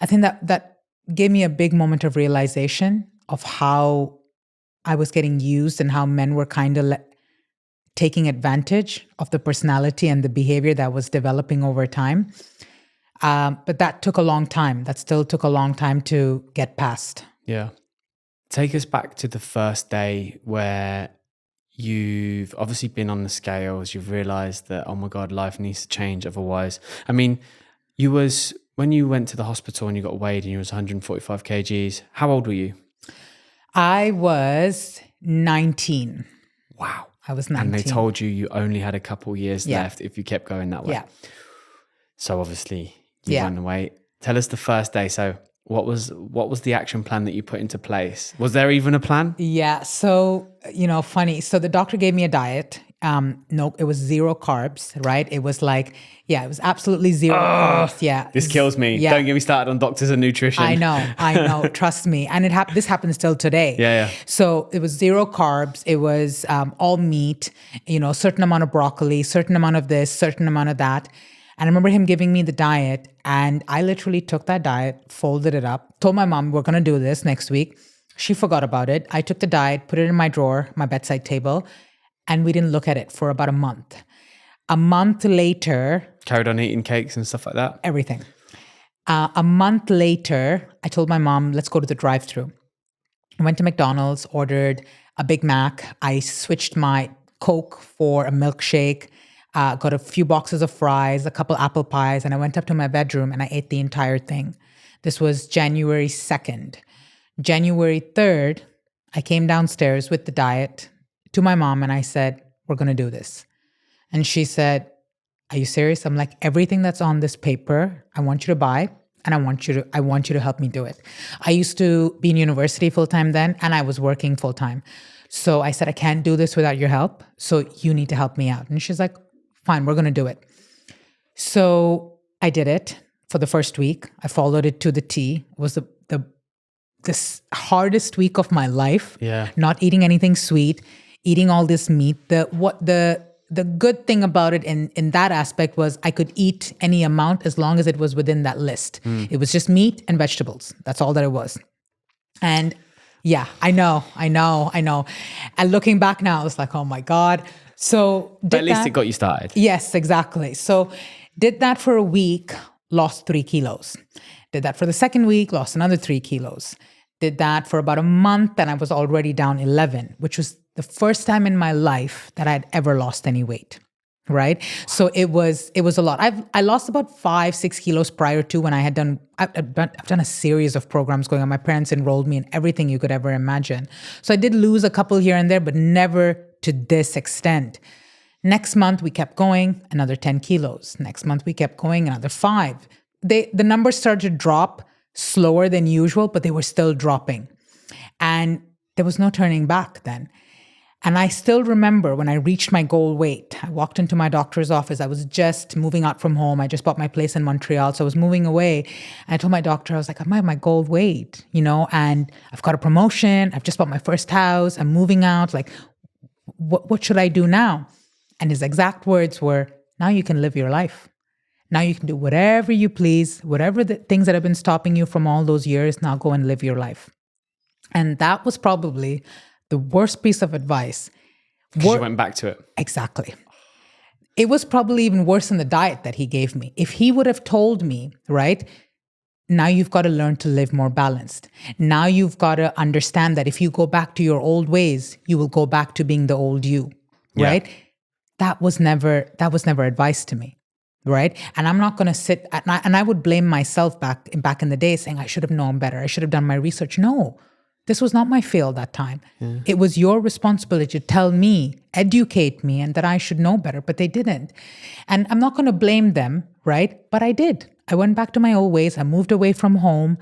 I think that gave me a big moment of realization of how I was getting used and how men were kind of taking advantage of the personality and the behavior that was developing over time. But that took a long time. That still took a long time to get past. Yeah. Take us back to the first day where you've obviously been on the scales. You've realized that, oh my God, life needs to change. Otherwise, I mean, when you went to the hospital and you got weighed and you was 145 kgs, how old were you? I was 19. Wow. I was 19. And they told you only had a couple years left if you kept going that way. Yeah. So obviously you went away. Tell us the first day. So what was the action plan that you put into place? Was there even a plan? Yeah. So, funny. So the doctor gave me a diet. No, it was 0 carbs, right? It was like, it was absolutely 0 carbs. Yeah. This kills me. Yeah. Don't get me started on doctors and nutrition. I know. Trust me. And this happens still today. Yeah. So it was 0 carbs. It was all meat, certain amount of broccoli, certain amount of this, certain amount of that. And I remember him giving me the diet, and I literally took that diet, folded it up, told my mom, we're going to do this next week. She forgot about it. I took the diet, put it in my drawer, my bedside table, and we didn't look at it for about a month. A month later... Carried on eating cakes and stuff like that? Everything. A month later, I told my mom, let's go to the drive-thru. I went to McDonald's, ordered a Big Mac. I switched my Coke for a milkshake. Got a few boxes of fries, a couple apple pies, and I went up to my bedroom and I ate the entire thing. This was January 2nd. January 3rd, I came downstairs with the diet to my mom and I said, we're going to do this. And she said, are you serious? I'm like, everything that's on this paper, I want you to buy and I want you to help me do it. I used to be in university full-time then and I was working full-time. So I said, I can't do this without your help. So you need to help me out. And she's like, fine, we're going to do it. So I did it for the first week. I followed it to the T. It was the hardest week of my life. Yeah. Not eating anything sweet, eating all this meat. The good thing about it in that aspect was I could eat any amount as long as it was within that list. It was just meat and vegetables. That's all that it was. And yeah, I know. And looking back now, I was like, oh my God. So but at least it got you started. Yes, exactly. So did that for a week, lost 3 kilos. Did that for the second week, lost another 3 kilos. Did that for about a month and I was already down 11, which was the first time in my life that I had ever lost any weight, right? So it was a lot. I lost about 5-6 kilos prior to when I've done a series of programs going on. My parents enrolled me in everything you could ever imagine. So I did lose a couple here and there, but never to this extent. Next month, we kept going, another 10 kilos. Next month, we kept going, another 5. The numbers started to drop slower than usual, but they were still dropping. And there was no turning back then. And I still remember when I reached my goal weight, I walked into my doctor's office. I was just moving out from home. I just bought my place in Montreal. So I was moving away. And I told my doctor, I was like, I'm at my goal weight, and I've got a promotion. I've just bought my first house. I'm moving out. Like, what should I do now? And his exact words were, now you can live your life. Now you can do whatever you please, whatever the things that have been stopping you from all those years, now go and live your life. And that was probably the worst piece of advice. Because you went back to it. Exactly. It was probably even worse than the diet that he gave me. If he would have told me, right, now you've got to learn to live more balanced. Now you've got to understand that if you go back to your old ways, you will go back to being the old you, right? Yeah. That was never advice to me, right? And I'm not going to sit and I would blame myself back in the day saying I should have known better. I should have done my research. No. This was not my field that time. Yeah. It was your responsibility to tell me, educate me, and that I should know better, but they didn't. And I'm not going to blame them, right? But I did. I went back to my old ways. I moved away from home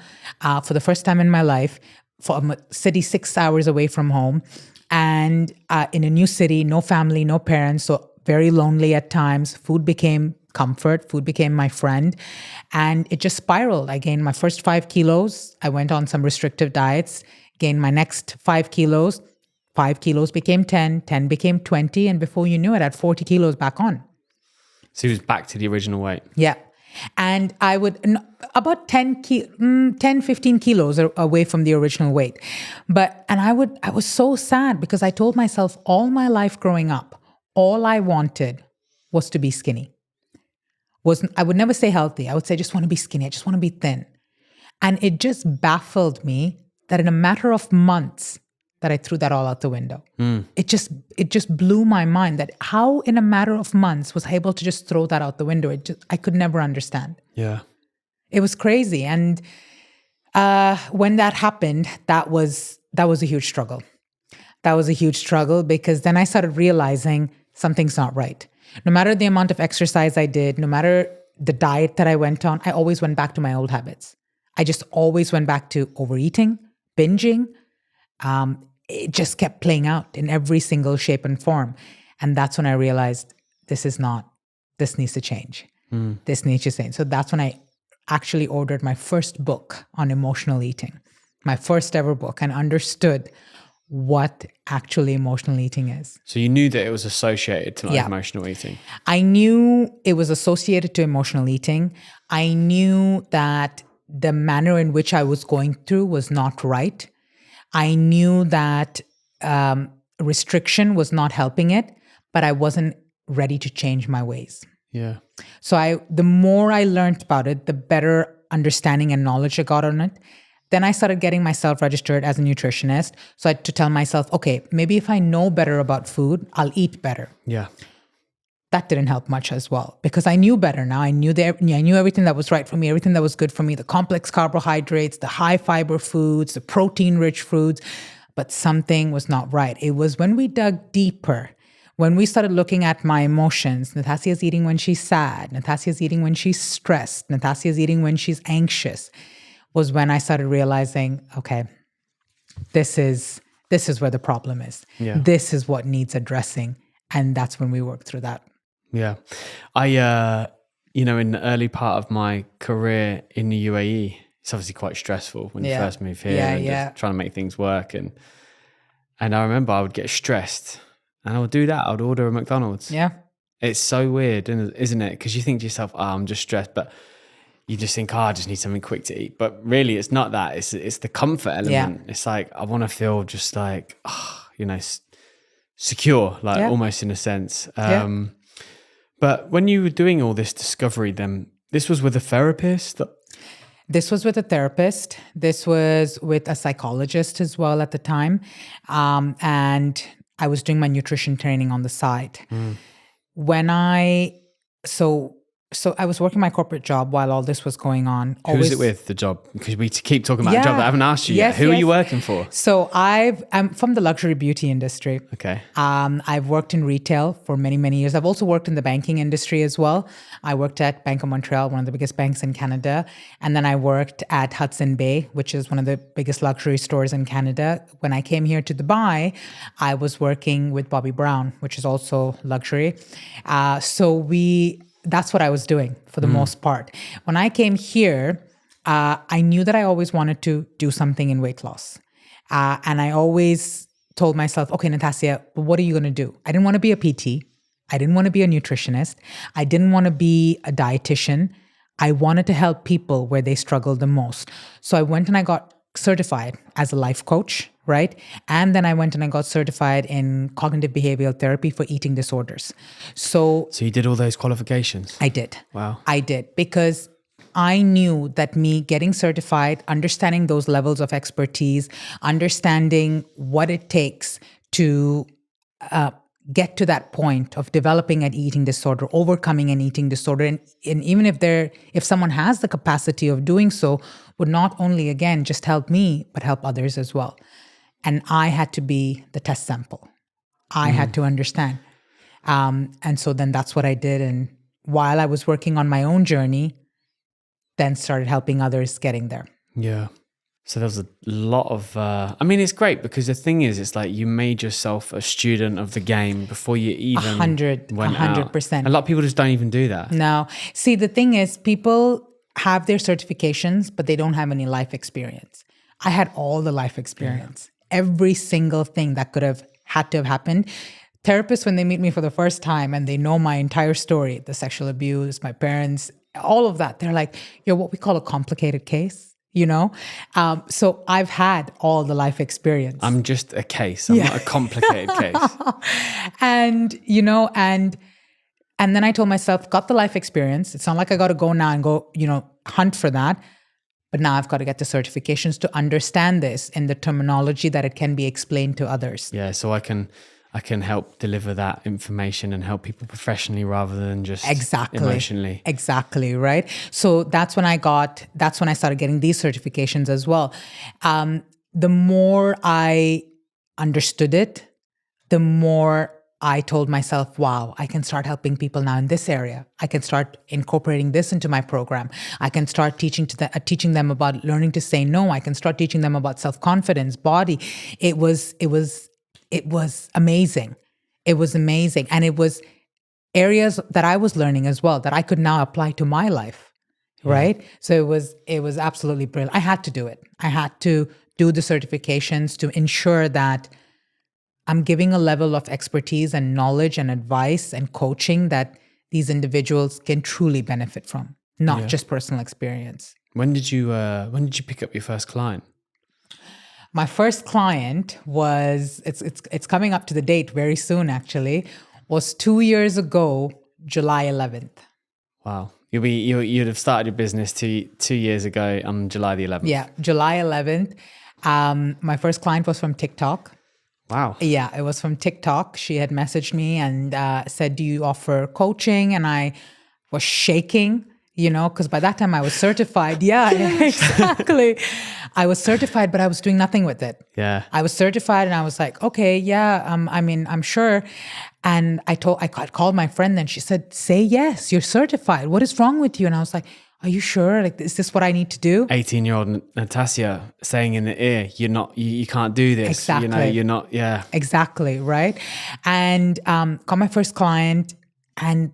for the first time in my life, from a city 6 hours away from home, and in a new city, no family, no parents, so very lonely at times. Food became comfort. Food became my friend. And it just spiraled. I gained my first 5 kilos. I went on some restrictive diets, gained my next 5 kilos. 5 kilos became 10, 10 became 20. And before you knew it, I had 40 kilos back on. So he was back to the original weight. Yeah. And I would, about 10, 15 kilos away from the original weight. I was so sad because I told myself all my life growing up, all I wanted was to be skinny. I would never say healthy. I would say I just want to be skinny. I just want to be thin. And it just baffled me that in a matter of months that I threw that all out the window. It just blew my mind that how in a matter of months was I able to just throw that out the window. I could never understand. Yeah. It was crazy. And when that happened, that was a huge struggle. That was a huge struggle because then I started realizing something's not right. No matter the amount of exercise I did, no matter the diet that I went on, I always went back to my old habits. I just always went back to overeating, binging. It just kept playing out in every single shape and form. And that's when I realized this needs to change. This needs to change. So that's when I actually ordered my first book on emotional eating, my first ever book, and understood what actually emotional eating is. So you knew that it was associated to emotional eating. I knew it was associated to emotional eating. I knew that the manner in which I was going through was not right. I knew that restriction was not helping it, but I wasn't ready to change my ways. Yeah. So the more I learned about it, the better understanding and knowledge I got on it. Then I started getting myself registered as a nutritionist. So I had to tell myself, okay, maybe if I know better about food, I'll eat better. Yeah. That didn't help much as well because I knew better now. I knew everything that was right for me, everything that was good for me, the complex carbohydrates, the high fiber foods, the protein rich foods, but something was not right. It was when we dug deeper, when we started looking at my emotions. Natassia's eating when she's sad. Natassia's eating when she's stressed. Natassia's eating when she's anxious. Was when I started realizing, okay, this is where the problem is. Yeah. This is what needs addressing. And that's when we worked through that. Yeah. I, in the early part of my career in the UAE, it's obviously quite stressful when you first move here and just trying to make things work. And I remember I would get stressed and I would do that. I would order a McDonald's. Yeah. It's so weird, isn't it? Because you think to yourself, I'm just stressed, but you just think, I just need something quick to eat. But really, it's not that. It's the comfort element. It's like, I want to feel just like, secure, like almost in a sense. But when you were doing all this discovery, then this was with a therapist? This was with a therapist. This was with a psychologist as well at the time. And I was doing my nutrition training on the side. So I was working my corporate job while all this was going on. Who is it with, the job? Because we keep talking about a job that I haven't asked you yet. Who are you working for? So I'm from the luxury beauty industry. Okay. I've worked in retail for many, many years. I've also worked in the banking industry as well. I worked at Bank of Montreal, one of the biggest banks in Canada. And then I worked at Hudson Bay, which is one of the biggest luxury stores in Canada. When I came here to Dubai, I was working with Bobbi Brown, which is also luxury. That's what I was doing for the most part. When I came here, I knew that I always wanted to do something in weight loss. And I always told myself, okay, Natassia, but what are you going to do? I didn't want to be a PT. I didn't want to be a nutritionist. I didn't want to be a dietitian. I wanted to help people where they struggled the most. So I went and I got certified as a life coach, right? And then I went and I got certified in cognitive behavioral therapy for eating disorders. So you did all those qualifications? I did. Wow. I did, because I knew that me getting certified, understanding those levels of expertise, understanding what it takes to get to that point of developing an eating disorder, overcoming an eating disorder, and even if someone has the capacity of doing so, would not only, again, just help me, but help others as well. And I had to be the test sample. I had to understand. And so then that's what I did. And while I was working on my own journey, then started helping others getting there. Yeah. So there was a lot of, it's great because the thing is, it's like you made yourself a student of the game before you even went 100%. out. A lot of people just don't even do that. No. See, the thing is, people have their certifications, but they don't have any life experience. I had all the life experience. Every single thing that could have had to have happened. Therapists, when they meet me for the first time and they know my entire story, the sexual abuse, my parents, all of that, they're like, you're what we call a complicated case, So I've had all the life experience. I'm just a case. I'm not a complicated case. And then I told myself, got the life experience. It's not like I got to go now and go, hunt for that. But now I've got to get the certifications to understand this in the terminology that it can be explained to others. Yeah, so I can help deliver that information and help people professionally rather than just emotionally. Exactly, right? So that's when I started getting these certifications as well. The more I understood it, the more I told myself, wow, I can start helping people now in this area. I can start incorporating this into my program. I can start teaching them about learning to say no. I can start teaching them about self-confidence, body. It was amazing. It was amazing. And it was areas that I was learning as well that I could now apply to my life. Right? So it was absolutely brilliant. I had to do it. I had to do the certifications to ensure that I'm giving a level of expertise and knowledge and advice and coaching that these individuals can truly benefit from, not just personal experience. When did you pick up your first client? My first client was, it's coming up to the date very soon actually, was 2 years ago, July 11th. Wow. You'd have started your business 2 years ago on July the 11th. Yeah, July 11th. My first client was from TikTok. Wow. Yeah, it was from TikTok. She had messaged me and said, do you offer coaching? And I was shaking, because by that time I was certified. Yeah, exactly. I was certified, but I was doing nothing with it. Yeah. I was certified and I was like, okay, yeah, I'm sure. And I called my friend and she said, say yes, you're certified. What is wrong with you? And I was like, are you sure? Like, is this what I need to do? 18-year-old Natassia saying in the ear, you can't do this. Exactly. You're not, yeah. Exactly, right? And got my first client and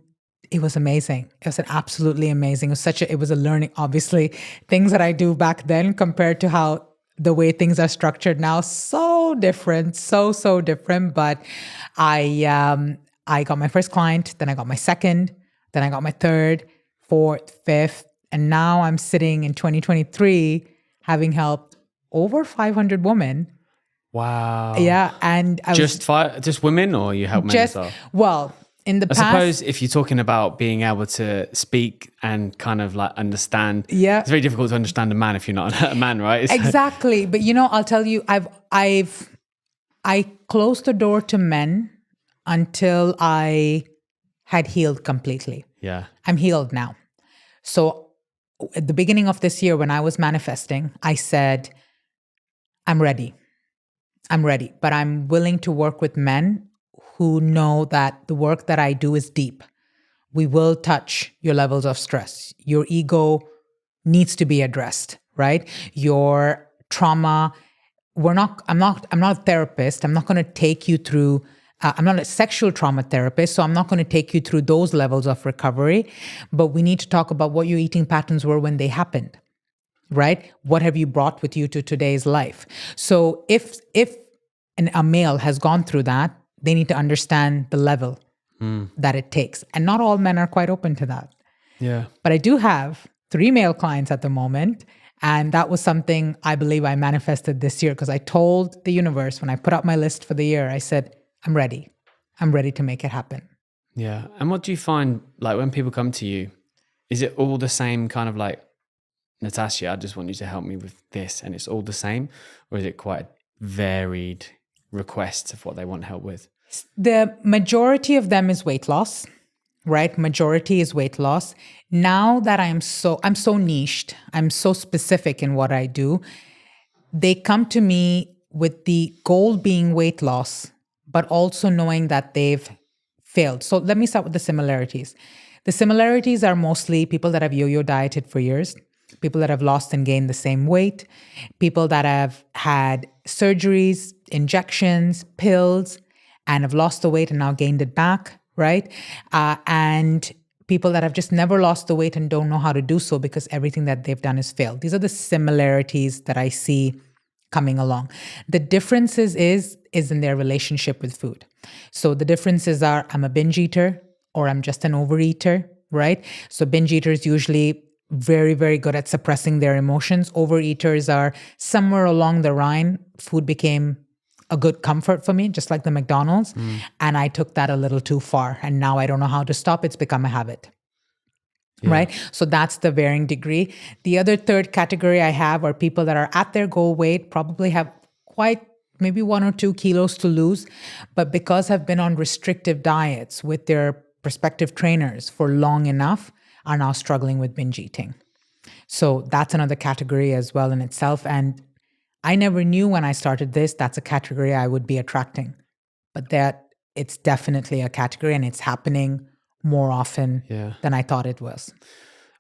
it was amazing. It was absolutely amazing. It was a learning, obviously, things that I do back then compared to how the way things are structured now, so different, so different. But I got my first client, then I got my second, then I got my third, fourth, fifth. And now I'm sitting in 2023 having helped over 500 women. Wow. Yeah. And just women, or you help men as well? Well, in the past, I suppose if you're talking about being able to speak and kind of like understand, it's very difficult to understand a man if you're not a man, right? Exactly. But I'll tell you, I closed the door to men until I had healed completely. Yeah. I'm healed now. So at the beginning of this year, when I was manifesting, I said, I'm ready, but I'm willing to work with men who know that the work that I do is deep. We will touch your levels of stress. Your ego needs to be addressed, right? Your trauma. I'm not a therapist. I'm not going to take you through I'm not a sexual trauma therapist, so I'm not going to take you through those levels of recovery, but we need to talk about what your eating patterns were when they happened, right? What have you brought with you to today's life? So if a male has gone through that, they need to understand the level that it takes. And not all men are quite open to that. Yeah. But I do have 3 male clients at the moment. And that was something I believe I manifested this year because I told the universe when I put out my list for the year, I said, I'm ready. I'm ready to make it happen. Yeah. And what do you find, like when people come to you, is it all the same kind of like, Natassia, I just want you to help me with this, and it's all the same? Or is it quite varied requests of what they want help with? The majority of them is weight loss, right? Majority is weight loss. Now that I'm so niched, I'm so specific in what I do, they come to me with the goal being weight loss, but also knowing that they've failed. So let me start with the similarities. The similarities are mostly people that have yo-yo dieted for years, people that have lost and gained the same weight, people that have had surgeries, injections, pills, and have lost the weight and now gained it back, right? And people that have just never lost the weight and don't know how to do so because everything that they've done has failed. These are the similarities that I see coming along. The differences is in their relationship with food. So the differences are I'm a binge eater or I'm just an overeater, right? So binge eaters usually very, very good at suppressing their emotions. Overeaters are somewhere along the line, food became a good comfort for me, just like the McDonald's. And I took that a little too far. And now I don't know how to stop. It's become a habit. Right. So that's the varying degree. The other third category I have are people that are at their goal weight, probably have quite maybe 1 or 2 kilos to lose, but because have been on restrictive diets with their prospective trainers for long enough, are now struggling with binge eating. So that's another category as well in itself. And I never knew when I started this, that's a category I would be attracting. But that it's definitely a category and it's happening more often than I thought it was.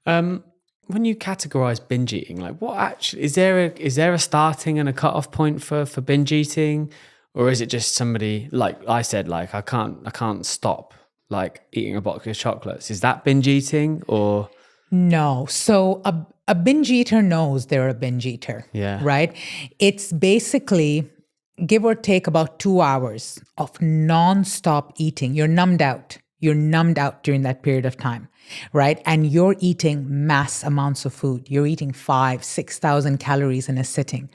When you categorize binge eating, like what actually is there a starting and a cutoff point for binge eating, or is it just somebody like I said, like I can't stop like eating a box of chocolates? Is that binge eating or no? So a binge eater knows they're a binge eater. Yeah. Right. It's basically give or take about 2 hours of nonstop eating. You're numbed out. You're numbed out during that period of time, right? And you're eating mass amounts of food. You're eating 5,000-6,000 calories in a sitting.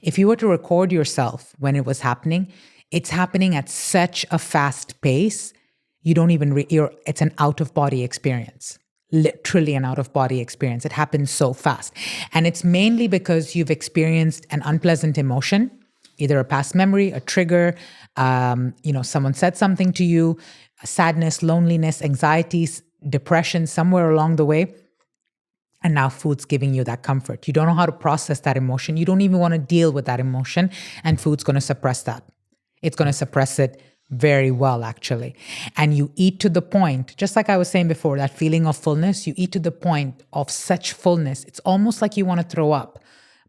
If you were to record yourself when it was happening, it's happening at such a fast pace. You don't even, it's an out of body experience, literally an out of body experience. It happens so fast. And it's mainly because you've experienced an unpleasant emotion, either a past memory, a trigger, someone said something to you, sadness, loneliness, anxieties, depression, somewhere along the way. And now food's giving you that comfort. You don't know how to process that emotion. You don't even want to deal with that emotion. And food's going to suppress that. It's going to suppress it very well, actually. And you eat to the point, just like I was saying before, that feeling of fullness, you eat to the point of such fullness. It's almost like you want to throw up,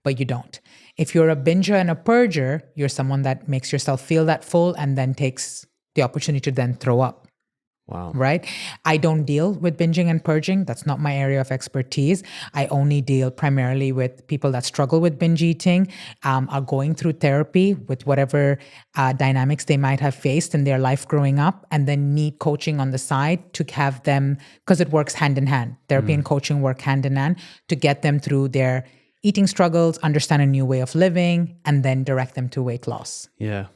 but you don't. If you're a binger and a purger, you're someone that makes yourself feel that full and then takes the opportunity to then throw up. Wow. Right? I don't deal with binging and purging. That's not my area of expertise. I only deal primarily with people that struggle with binge eating, are going through therapy with whatever dynamics they might have faced in their life growing up, and then need coaching on the side to have them, because it works hand in hand. Therapy and coaching work hand in hand to get them through their eating struggles, understand a new way of living, and then direct them to weight loss. Yeah.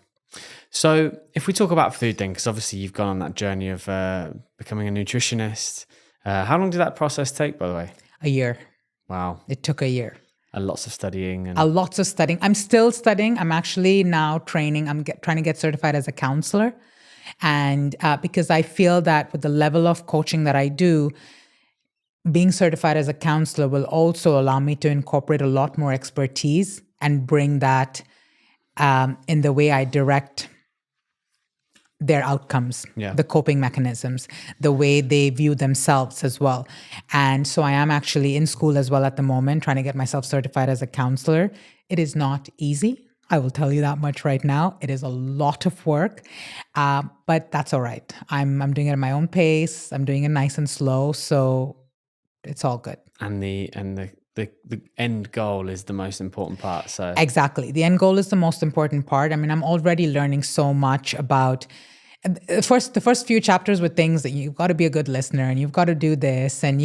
So if we talk about food then, because obviously you've gone on that journey of becoming a nutritionist. How long did that process take, by the way? A year. Wow. It took a year. Lots of studying. Lots of studying. I'm still studying. I'm actually now training. I'm trying to get certified as a counselor. And because I feel that with the level of coaching that I do, being certified as a counselor will also allow me to incorporate a lot more expertise and bring that in the way I direct their outcomes, the coping mechanisms, the way they view themselves as well. And so I am actually in school as well at the moment, trying to get myself certified as a counselor. It is not easy. I will tell you that much right now. It is a lot of work, but that's all right. I'm doing it at my own pace. I'm doing it nice and slow. So it's all good. And the end goal is the most important part. So exactly. The end goal is the most important part. I mean, I'm already learning so much about the first few chapters with things that you've got to be a good listener and you've got to do this. And,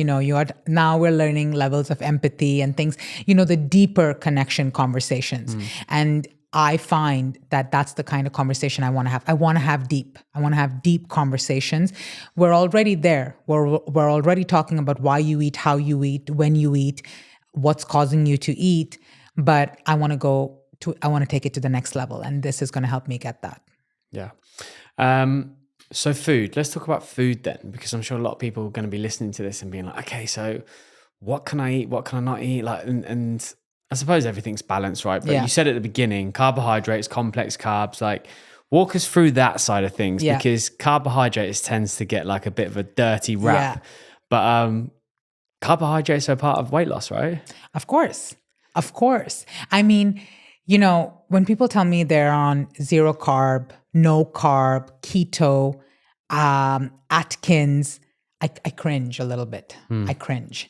now we're learning levels of empathy and things, the deeper connection conversations. And I find that that's the kind of conversation I want to have. I want to have deep conversations. We're already there. We're already talking about why you eat, how you eat, when you eat, what's causing you to eat. But I want to take it to the next level. And this is going to help me get that. Yeah. So food, let's talk about food then, because I'm sure a lot of people are going to be listening to this and being like, okay, so what can I eat? What can I not eat? Like, and I suppose everything's balanced, right? But you said at the beginning, carbohydrates, complex carbs, like walk us through that side of things, because carbohydrates tends to get like a bit of a dirty rap, but carbohydrates are part of weight loss, right? Of course. I mean, when people tell me they're on zero carb, no carb, keto, Atkins, I cringe a little bit. I cringe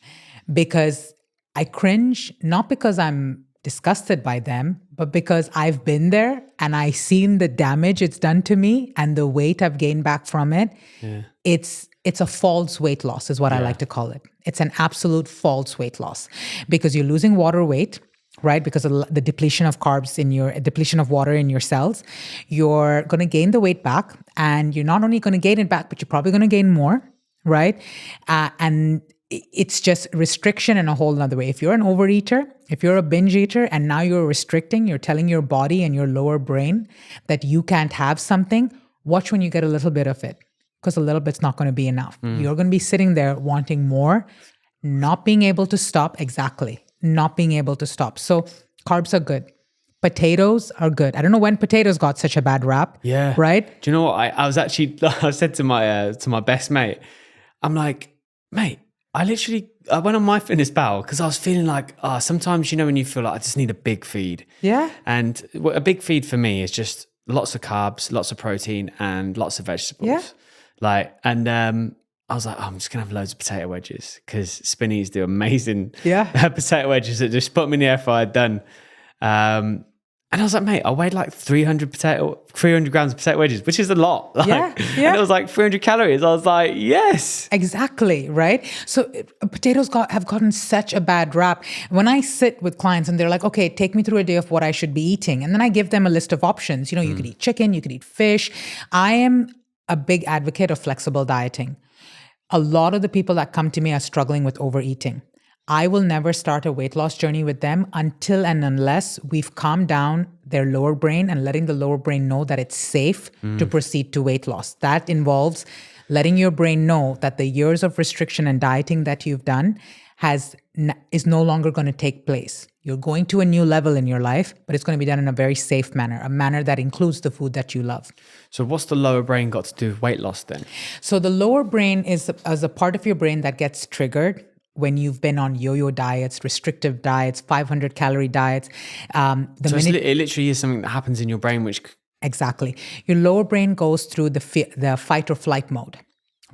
not because I'm disgusted by them, but because I've been there and I've seen the damage it's done to me and the weight I've gained back from it. Yeah. It's a false weight loss is what I like to call it. It's an absolute false weight loss because you're losing water weight, right? Because of the depletion of carbs depletion of water in your cells. You're going to gain the weight back, and you're not only going to gain it back, but you're probably going to gain more, right? And it's just restriction in a whole nother way. If you're an overeater, if you're a binge eater, and now you're restricting, you're telling your body and your lower brain that you can't have something, watch when you get a little bit of it, because a little bit's not going to be enough. You're going to be sitting there wanting more, not being able to stop. Exactly. Not being able to stop. So carbs are good. Potatoes are good. I don't know when potatoes got such a bad rap. Yeah. Right? Do you know what? I was actually, I said to my best mate, I'm like, mate, I went on MyFitnessPal because I was feeling like, sometimes, when you feel like I just need a big feed. Yeah. And a big feed for me is just lots of carbs, lots of protein, and lots of vegetables. Yeah. I was like, I'm just going to have loads of potato wedges because Spinneys do amazing potato wedges that just put them in the air fryer, done. And I was like, mate, I weighed like 300 grams of potato wedges, which is a lot. And it was like 300 calories. I was like, yes. Exactly, right? So potatoes have gotten such a bad rap. When I sit with clients and they're like, okay, take me through a day of what I should be eating. And then I give them a list of options. You could eat chicken, you could eat fish. I am a big advocate of flexible dieting. A lot of the people that come to me are struggling with overeating. I will never start a weight loss journey with them until and unless we've calmed down their lower brain and letting the lower brain know that it's safe to proceed to weight loss. That involves letting your brain know that the years of restriction and dieting that you've done is no longer going to take place. You're going to a new level in your life, but it's going to be done in a very safe manner, a manner that includes the food that you love. So what's the lower brain got to do with weight loss then? So the lower brain is a part of your brain that gets triggered when you've been on yo-yo diets, restrictive diets, 500-calorie diets. It literally is something that happens in your brain, which... Exactly. Your lower brain goes through the fight or flight mode,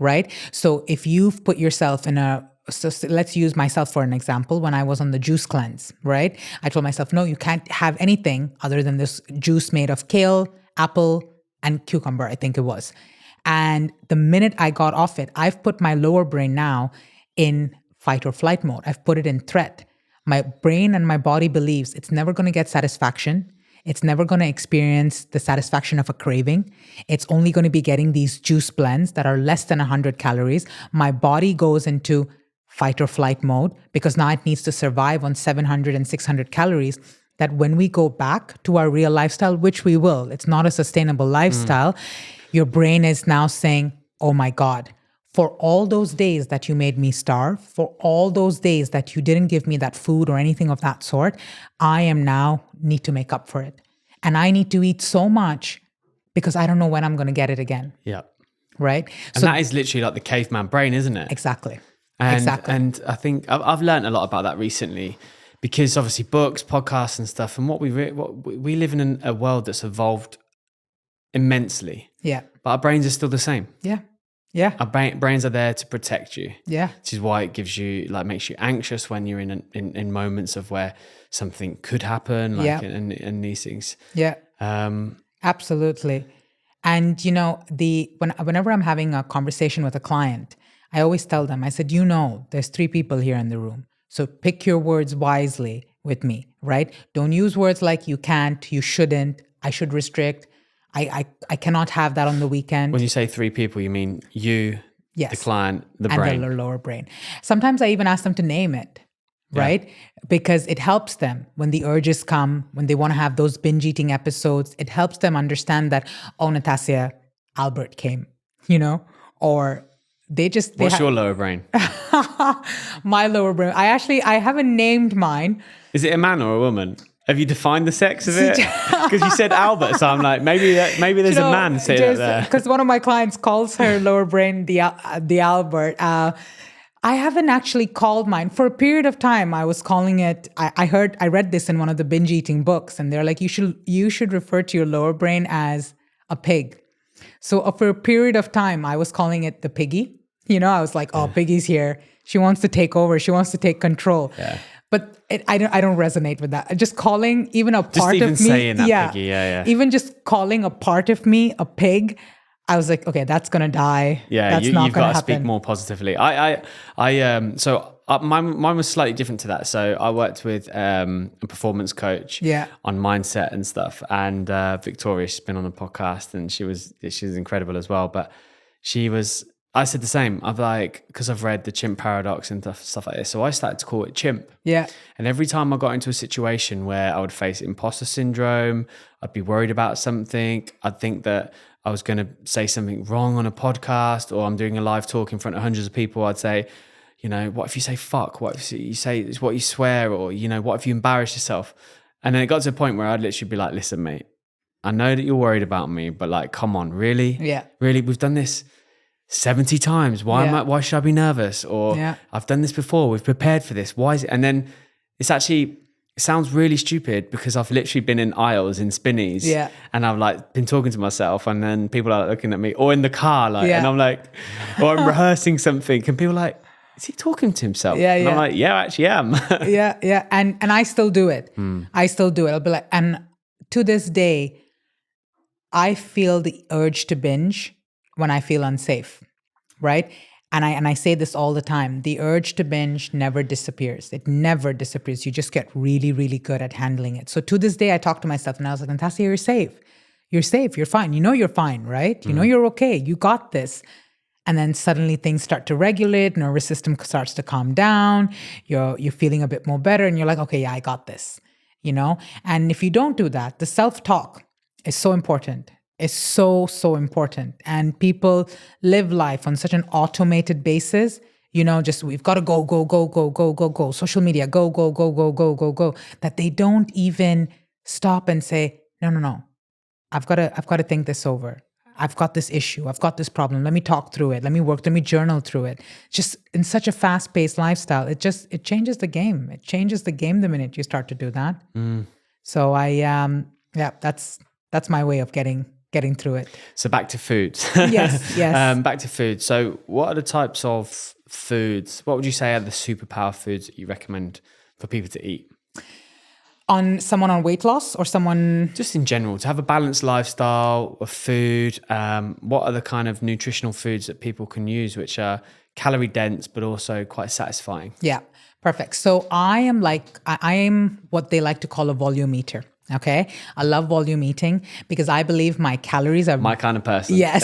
right? So if you've put yourself so let's use myself for an example. When I was on the juice cleanse, right? I told myself, no, you can't have anything other than this juice made of kale, apple, and cucumber, I think it was. And the minute I got off it, I've put my lower brain now in fight or flight mode. I've put it in threat. My brain and my body believes it's never going to get satisfaction. It's never going to experience the satisfaction of a craving. It's only going to be getting these juice blends that are less than 100 calories. My body goes into fight or flight mode because now it needs to survive on 700 and 600 calories. That when we go back to our real lifestyle, which we will, it's not a sustainable lifestyle, your brain is now saying, oh my God, for all those days that you made me starve, for all those days that you didn't give me that food or anything of that sort, I am now need to make up for it. And I need to eat so much because I don't know when I'm going to get it again. Yeah. Right? And that is literally like the caveman brain, isn't it? Exactly. And I think I've learned a lot about that recently because obviously books, podcasts and stuff, and we live in a world that's evolved immensely. Yeah. But our brains are still the same. Yeah. Yeah. Our brains are there to protect you. Yeah. Which is why it gives you, makes you anxious when you're in moments of where something could happen, and these things. Yeah. Absolutely. And whenever I'm having a conversation with a client, I always tell them, I said, there's 3 people here in the room. So pick your words wisely with me, right? Don't use words like you can't, you shouldn't, I should restrict. I cannot have that on the weekend. When you say 3 people, you mean you, the client, the brain. And the lower brain. Sometimes I even ask them to name it, right? Yeah. Because it helps them when the urges come, when they want to have those binge eating episodes, it helps them understand that, oh, Natassia, Albert came, or What's your lower brain? My lower brain. I haven't named mine. Is it a man or a woman? Have you defined the sex of it? Because you said Albert, so I'm like, maybe there's a man sitting there. Because one of my clients calls her lower brain the Albert. I haven't actually called mine. For a period of time, I was calling it, I read this in one of the binge eating books, and they're like, you should refer to your lower brain as a pig. So for a period of time, I was calling it the piggy. I was like, oh, Piggy's here. She wants to take over. She wants to take control. Yeah. But I don't resonate with that. Just calling even a part of me. Just even saying that, piggy, even just calling a part of me a pig, I was like, okay, that's gonna die. Yeah, that's not you've gonna got to happen. speak more positively. Mine was slightly different to that. So I worked with a performance coach on mindset and stuff. And Victoria, she's been on the podcast, and she's incredible as well. But she was I said the same. I've like, because I've read the chimp paradox and stuff like this. So I started to call it chimp. Yeah. And every time I got into a situation where I would face imposter syndrome, I'd be worried about something. I'd think that I was going to say something wrong on a podcast, or I'm doing a live talk in front of hundreds of people. I'd say, you know, what if you say fuck? What if you say it's what you swear? Or, you know, what if you embarrass yourself? And then it got to a point where I'd literally be like, listen, mate, I know that you're worried about me, but like, come on, really? Yeah. Really? We've done this 70 times. Why should I be nervous? Or I've done this before. We've prepared for this. Why is it? And then it sounds really stupid because I've literally been in aisles in Spinneys and I've like been talking to myself, and then people are looking at me, or in the car, like, and I'm like, or I'm rehearsing something and people are like, is he talking to himself? And I'm like, yeah, I actually am. Yeah. And I still do it. I still do it. I'll be like, and to this day, I feel the urge to binge when I feel unsafe, right? And I say this all the time. The urge to binge never disappears. It never disappears. You just get really, really good at handling it. So to this day, I talk to myself and I was like, Natassia, you're safe. You're safe. You're fine. You know you're fine, right? You know you're okay. You got this. And then suddenly things start to regulate. Nervous system starts to calm down. You're feeling a bit more better. And you're like, okay, yeah, I got this, you know? And if you don't do that, the self-talk is so important. Is so important. And people live life on such an automated basis, you know, just we've got to go. Social media, go, that they don't even stop and say, no. I've got to think this over. I've got this issue. I've got this problem. Let me talk through it. Let me journal through it. Just in such a fast-paced lifestyle, it changes the game. It changes the game the minute you start to do that. So that's my way of getting through it. So back to food. Yes. Back to food. So what are the types of foods? What would you say are the superpower foods that you recommend for people to eat? On someone on weight loss, or someone... Just in general, to have a balanced lifestyle of food. What are the kind of nutritional foods that people can use, which are calorie dense, but also quite satisfying? Yeah, perfect. So I am what they like to call a volume eater. Okay. I love volume eating because I believe my calories are... My kind of person. Yes.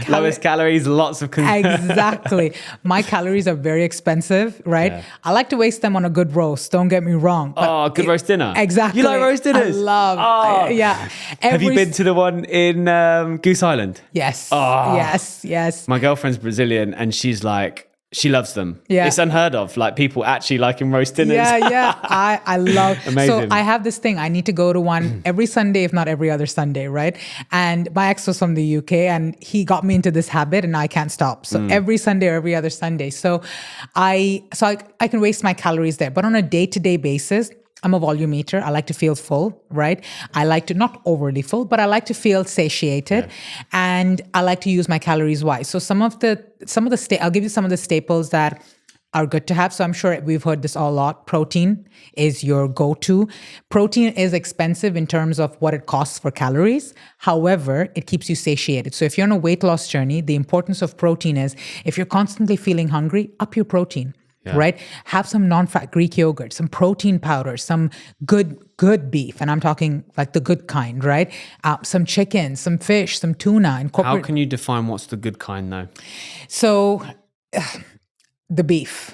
Lowest calories, lots of... Exactly. My calories are very expensive, right? Yeah. I like to waste them on a good roast. Don't get me wrong. Good roast dinner. Exactly. You like roast dinners? I love. Yeah. Have you been to the one in Goose Island? Yes. Oh. Yes. My girlfriend's Brazilian and she's like... She loves them. Yeah. It's unheard of. Like people actually liking roast dinners. Yeah. I love. Amazing. So I have this thing. I need to go to one every Sunday, if not every other Sunday, right? And my ex was from the UK and he got me into this habit and I can't stop. So every Sunday or every other Sunday. So I can waste my calories there. But on a day-to-day basis, I'm a volume eater. I like to feel full, right? I like to, not overly full, but I like to feel satiated, and I like to use my calories wise. So I'll give you some of the staples that are good to have. So I'm sure we've heard this a lot. Protein is your go-to. Protein is expensive in terms of what it costs for calories. However, it keeps you satiated. So if you're on a weight loss journey, the importance of protein is if you're constantly feeling hungry, up your protein. Yeah. Right? Have some non-fat Greek yogurt, some protein powder, some good beef. And I'm talking like the good kind, right? Some chicken, some fish, some tuna. How can you define what's the good kind though? So the beef,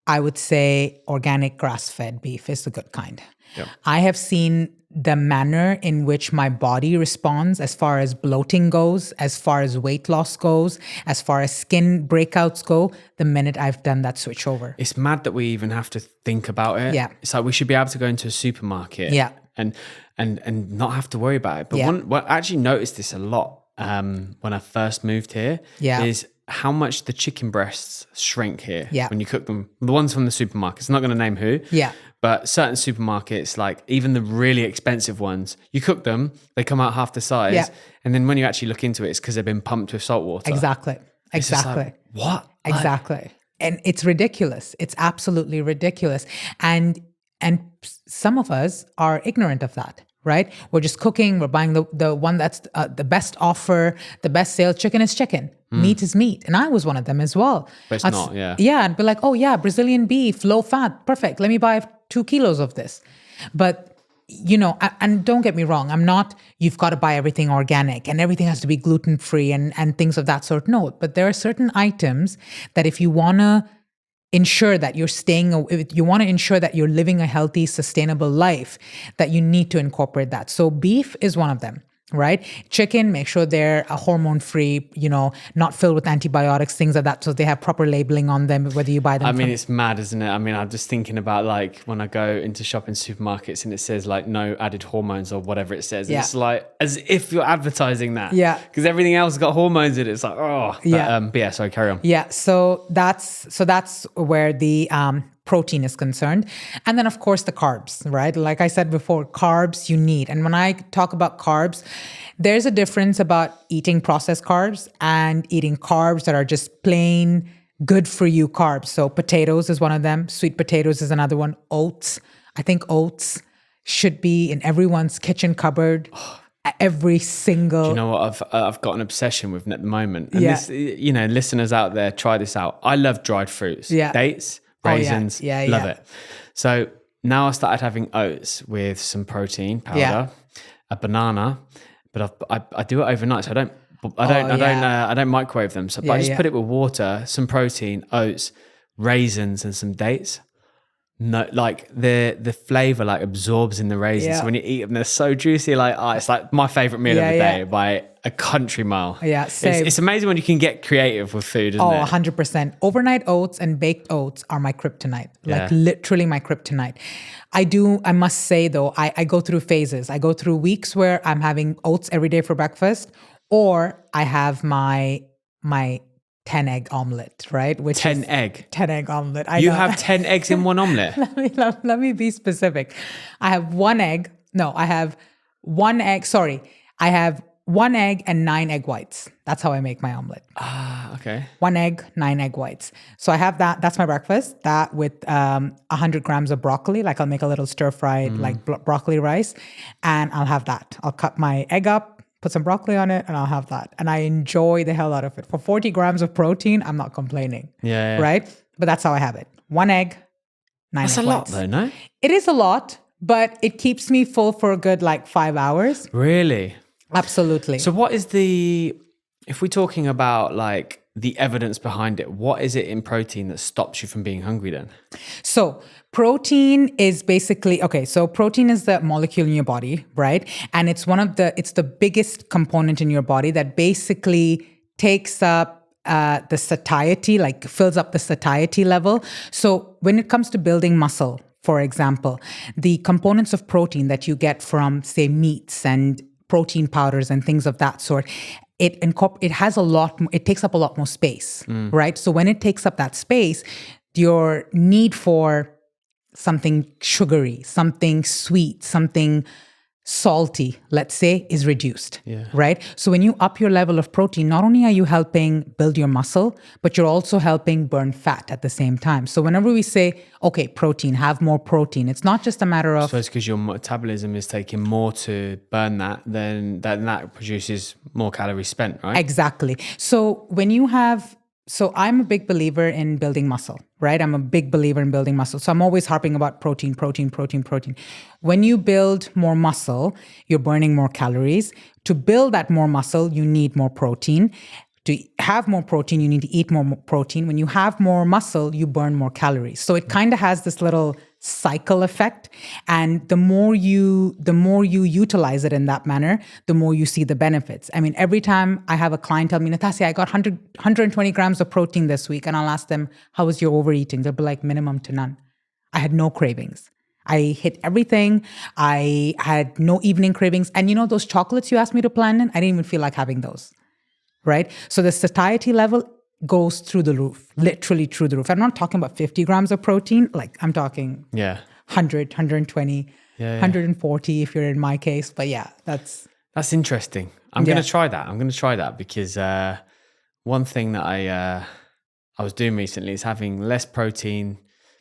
I would say organic grass-fed beef is the good kind. Yep. I have seen the manner in which my body responds as far as bloating goes, as far as weight loss goes, as far as skin breakouts go, the minute I've done that switch over. It's mad that we even have to think about it. Yeah. It's like we should be able to go into a supermarket and not have to worry about it. But I actually noticed this a lot when I first moved here is how much the chicken breasts shrink here when you cook them. The ones from the supermarkets, I'm not going to name who. Yeah. But certain supermarkets, like even the really expensive ones, you cook them, they come out half the size. Yeah. And then when you actually look into it, it's because they've been pumped with salt water. Exactly. Like, what? Exactly. And it's ridiculous. It's absolutely ridiculous. And some of us are ignorant of that, right? We're just cooking. We're buying the one that's the best offer, the best sale. Chicken is chicken. Meat is meat. And I was one of them as well. But it's not, yeah. Yeah. And be like, oh yeah, Brazilian beef, low fat. Perfect. Let me buy 2 kilos of this. But and don't get me wrong, I'm not, you've got to buy everything organic and everything has to be gluten-free and things of that sort. No, but there are certain items that if you want to ensure that you want to ensure that you're living a healthy, sustainable life, that you need to incorporate that. So beef is one of them. Right? Chicken, make sure they're hormone-free, not filled with antibiotics, things like that. So they have proper labeling on them, whether you buy them. I mean, it's mad, isn't it? I mean, I'm just thinking about like when I go into shopping supermarkets and it says like no added hormones or whatever it says. Yeah. It's like as if you're advertising that. Yeah. Because everything else has got hormones in it. It's like, oh. But yeah, sorry, carry on. Yeah. So that's where the protein is concerned. And then, of course, the carbs, right? Like I said before, carbs you need. And when I talk about carbs, there's a difference about eating processed carbs and eating carbs that are just plain good for you carbs. So potatoes is one of them. Sweet potatoes is another one. Oats. I think oats should be in everyone's kitchen cupboard. Every single. Do you know what? I've got an obsession with at the moment. And this, listeners out there, try this out. I love dried fruits. Yeah. Dates. Raisins, love it. So now I started having oats with some protein powder, a banana, but I do it overnight. So I don't microwave them. So I just put it with water, some protein, oats, raisins, and some dates. No, like the flavor like absorbs in the raisins. So when you eat them, they're so juicy. Like it's like my favorite meal of the day by a country mile. Yeah, same. It's amazing when you can get creative with food, isn't it? 100%. Overnight oats and baked oats are my kryptonite. Like literally my kryptonite. I must say though, I go through phases. I go through weeks where I'm having oats every day for breakfast, or I have my 10 egg omelet, right? 10 egg omelet. You have 10 eggs in one omelet? Let me be specific. I have one egg. No, I have one egg. Sorry. I have one egg and 9 egg whites. That's how I make my omelet. Okay. 1 egg, 9 egg whites. So I have that. That's my breakfast. That with 100 grams of broccoli. Like I'll make a little stir fried broccoli rice, and I'll have that. I'll cut my egg up, put some broccoli on it, and I'll have that. And I enjoy the hell out of it. For 40 grams of protein, I'm not complaining. Yeah. Right? But that's how I have it. 1 egg, 9 That's egg a lot whites. though, no? It is a lot, but it keeps me full for a good 5 hours. Really? Absolutely. So what is if we're talking about the evidence behind it, what is it in protein that stops you from being hungry then? So protein is basically, so protein is the molecule in your body, right? And it's it's the biggest component in your body that basically takes up the satiety, fills up the satiety level. So when it comes to building muscle, for example, the components of protein that you get from, say, meats and protein powders and things of that sort, it takes up a lot more space, right? So when it takes up that space, your need for something sugary, something sweet, something salty, let's say, is reduced, right? So when you up your level of protein, not only are you helping build your muscle, but you're also helping burn fat at the same time. So whenever we say, okay, protein, have more protein, it's not just a matter of... So it's because your metabolism is taking more to burn that, then that produces more calories spent, right? Exactly. So when you have... So I'm a big believer in building muscle, right? I'm a big believer in building muscle. So I'm always harping about protein. When you build more muscle, you're burning more calories. To build that more muscle, you need more protein. To have more protein, you need to eat more protein. When you have more muscle, you burn more calories. So it kind of has this little cycle effect. And the more you utilize it in that manner, the more you see the benefits. I mean, every time I have a client tell me, Natassia, I got 120 grams of protein this week. And I'll ask them, how was your overeating? They'll be like, minimum to none. I had no cravings. I hit everything. I had no evening cravings. And those chocolates you asked me to plan in, I didn't even feel like having those. Right? So the satiety level goes through the roof, literally through the roof. I'm not talking about 50 grams of protein. I'm talking 100, 120, 140 if you're in my case. But that's interesting. I'm going to try that. Because one thing that I was doing recently is having less protein,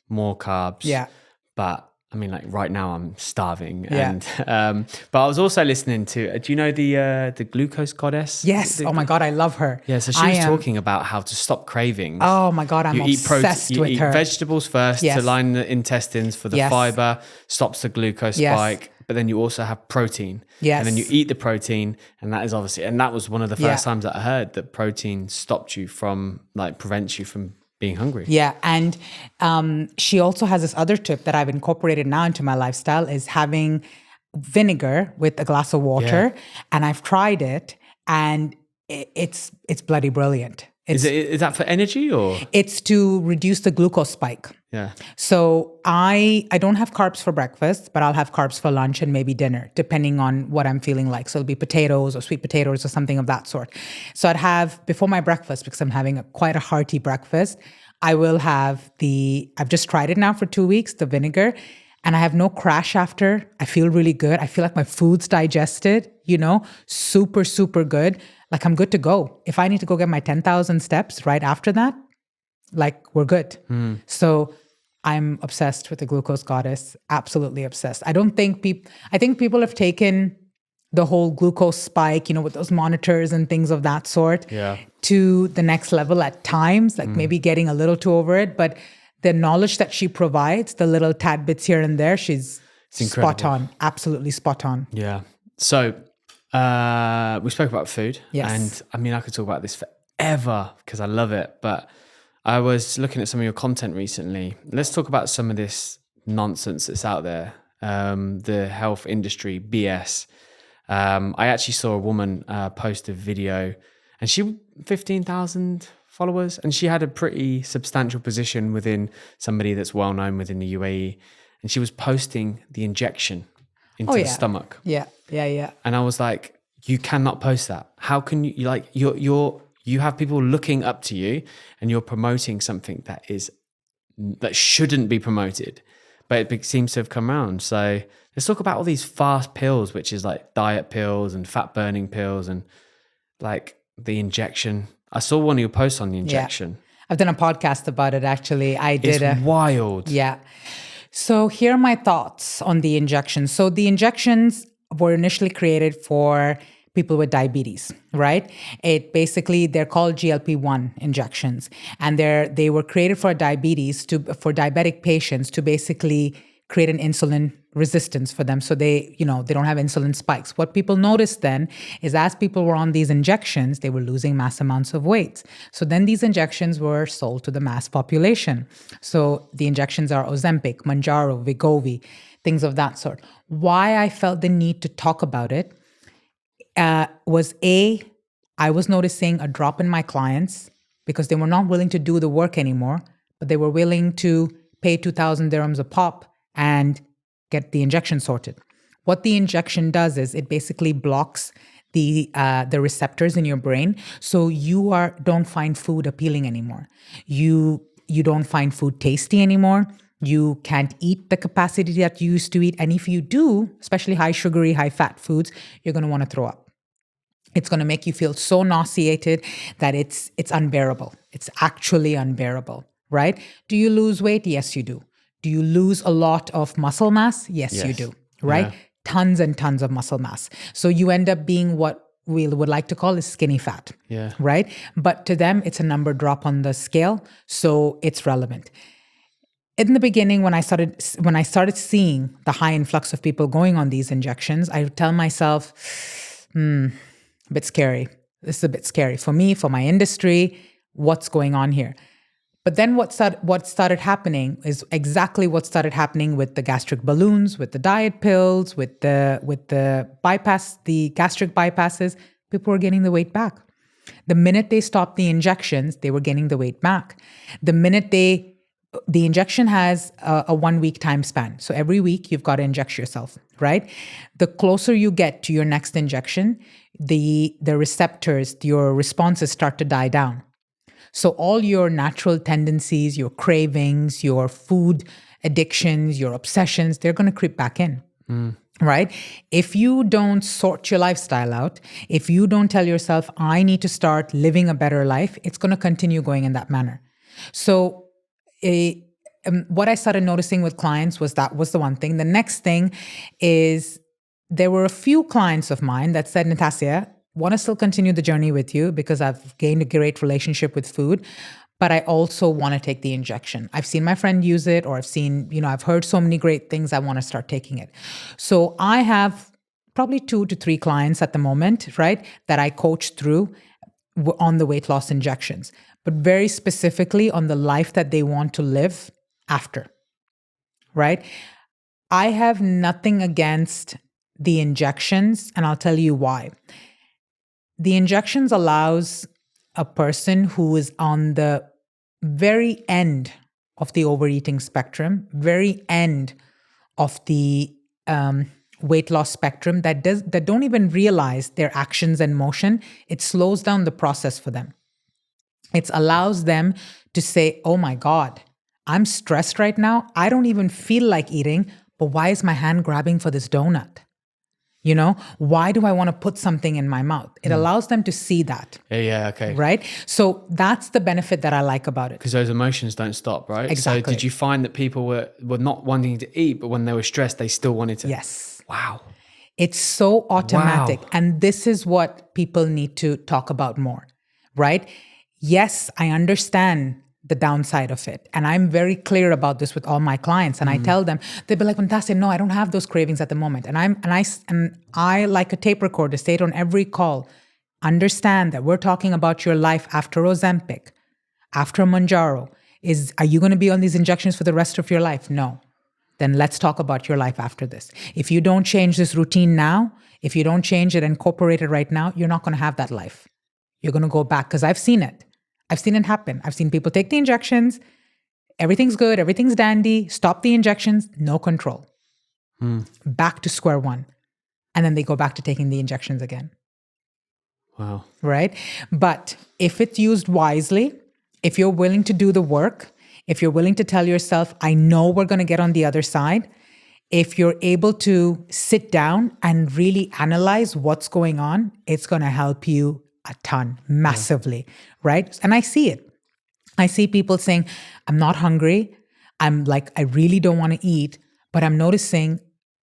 more carbs. Yeah. But I mean, right now I'm starving. And but I was also listening to, do you know the glucose goddess? Yes. Oh my God, I love her. Yeah, so she was talking about how to stop cravings. Oh my God, I'm obsessed with her. You eat vegetables first to line the intestines for the fiber, stops the glucose spike. but then you also have protein. Yes. And then you eat the protein, and that is obviously, and that was one of the first times that I heard that protein stopped you from, like, prevents you from being hungry. Yeah. And she also has this other tip that I've incorporated now into my lifestyle is having vinegar with a glass of water. And I've tried it, and it's bloody brilliant. Is that for energy, or? It's to reduce the glucose spike. Yeah. So I don't have carbs for breakfast, but I'll have carbs for lunch and maybe dinner, depending on what I'm feeling like. So it'll be potatoes or sweet potatoes or something of that sort. So I'd have before my breakfast, because I'm having quite a hearty breakfast, I will have I've just tried it now for 2 weeks, the vinegar, and I have no crash after. I feel really good. I feel like my food's digested, super, super good. Like I'm good to go. If I need to go get my 10,000 steps right after that, like we're good. So I'm obsessed with the glucose goddess, absolutely obsessed. I think people have taken the whole glucose spike, with those monitors and things of that sort to the next level at times, like maybe getting a little too over it. But the knowledge that she provides, the little tad bits here and there, she's spot on, absolutely spot on. Yeah. So we spoke about food. Yes. And I mean, I could talk about this forever because I love it. But I was looking at some of your content recently. Let's talk about some of this nonsense that's out there. The health industry BS. I actually saw a woman post a video, and she 15,000 followers, and she had a pretty substantial position within somebody that's well known within the UAE, and she was posting the injection into the stomach. Yeah. And I was like, you cannot post that. How can you, like, you have people looking up to you, and you're promoting something that shouldn't be promoted, but it seems to have come around. So let's talk about all these fast pills, which is like diet pills and fat burning pills, and like the injection. I saw one of your posts on the injection. Yeah. I've done a podcast about it, actually. It's wild. Yeah. So here are my thoughts on the injections. So the injections were initially created for people with diabetes, right? They're called GLP-1 injections, and they were created for diabetic patients to basically create an insulin resistance for them, so they don't have insulin spikes. What people noticed then is as people were on these injections, they were losing mass amounts of weight. So then these injections were sold to the mass population. So the injections are Ozempic, Mounjaro, Wegovy, things of that sort. Why I felt the need to talk about it was I was noticing a drop in my clients because they were not willing to do the work anymore, but they were willing to pay 2,000 dirhams a pop and get the injection sorted. What the injection does is it basically blocks the receptors in your brain, so you don't find food appealing anymore. You don't find food tasty anymore. You can't eat the capacity that you used to eat, and if you do, especially high sugary, high fat foods, you're going to want to throw up. It's going to make you feel so nauseated that it's unbearable. It's actually unbearable, right? Do you lose weight? Yes, you do. Do you lose a lot of muscle mass? Yes. You do, right? Yeah. Tons and tons of muscle mass. So you end up being what we would like to call is skinny fat, right? But to them, it's a number drop on the scale, so it's relevant. In the beginning, when I started seeing the high influx of people going on these injections, I would tell myself, a bit scary. This is a bit scary for me, for my industry. What's going on here? But then what started happening is exactly what started happening with the gastric balloons, with the diet pills, with the gastric bypasses. People were getting the weight back. The minute they stopped the injections, they were getting the weight back. The minute the injection has a 1 week time span. So every week you've got to inject yourself, right? The closer you get to your next injection, the receptors, your responses start to die down. So all your natural tendencies, your cravings, your food addictions, your obsessions, they're going to creep back in, right? If you don't sort your lifestyle out, if you don't tell yourself, I need to start living a better life, it's going to continue going in that manner. So what I started noticing with clients was the one thing. The next thing is there were a few clients of mine that said, Natassia, want to still continue the journey with you because I've gained a great relationship with food, but I also want to take the injection. I've seen my friend use it, or I've heard so many great things. I want to start taking it. So I have probably 2 to 3 clients at the moment, right, that I coach through on the weight loss injections, but very specifically on the life that they want to live after, right? I have nothing against the injections, and I'll tell you why. The injections allows a person who is on the very end of the overeating spectrum, very end of the weight loss spectrum, that don't even realize their actions and motion. It slows down the process for them. It allows them to say, oh my God, I'm stressed right now. I don't even feel like eating, but why is my hand grabbing for this donut? Why do I want to put something in my mouth? It allows them to see that. Yeah, okay. Right? So that's the benefit that I like about it. Because those emotions don't stop, right? Exactly. So did you find that people were not wanting to eat, but when they were stressed, they still wanted to? Yes. Wow. It's so automatic. Wow. And this is what people need to talk about more, right? Yes, I understand the downside of it. And I'm very clear about this with all my clients. And I tell them, they'll be like, Natassia, no, I don't have those cravings at the moment. And I like a tape recorder, say it on every call. Understand that we're talking about your life after Ozempic, after Mounjaro. Are you going to be on these injections for the rest of your life? No. Then let's talk about your life after this. If you don't change this routine now, if you don't change it, incorporate it right now, you're not going to have that life. You're going to go back, because I've seen it. I've seen it happen. I've seen people take the injections. Everything's good. Everything's dandy. Stop the injections. No control. Back to square one. And then they go back to taking the injections again. Wow. Right? But if it's used wisely, if you're willing to do the work, if you're willing to tell yourself, I know we're going to get on the other side, if you're able to sit down and really analyze what's going on, it's going to help you a ton, massively, right? And I see it. I see people saying, I'm not hungry. I'm like, I really don't want to eat, but I'm noticing,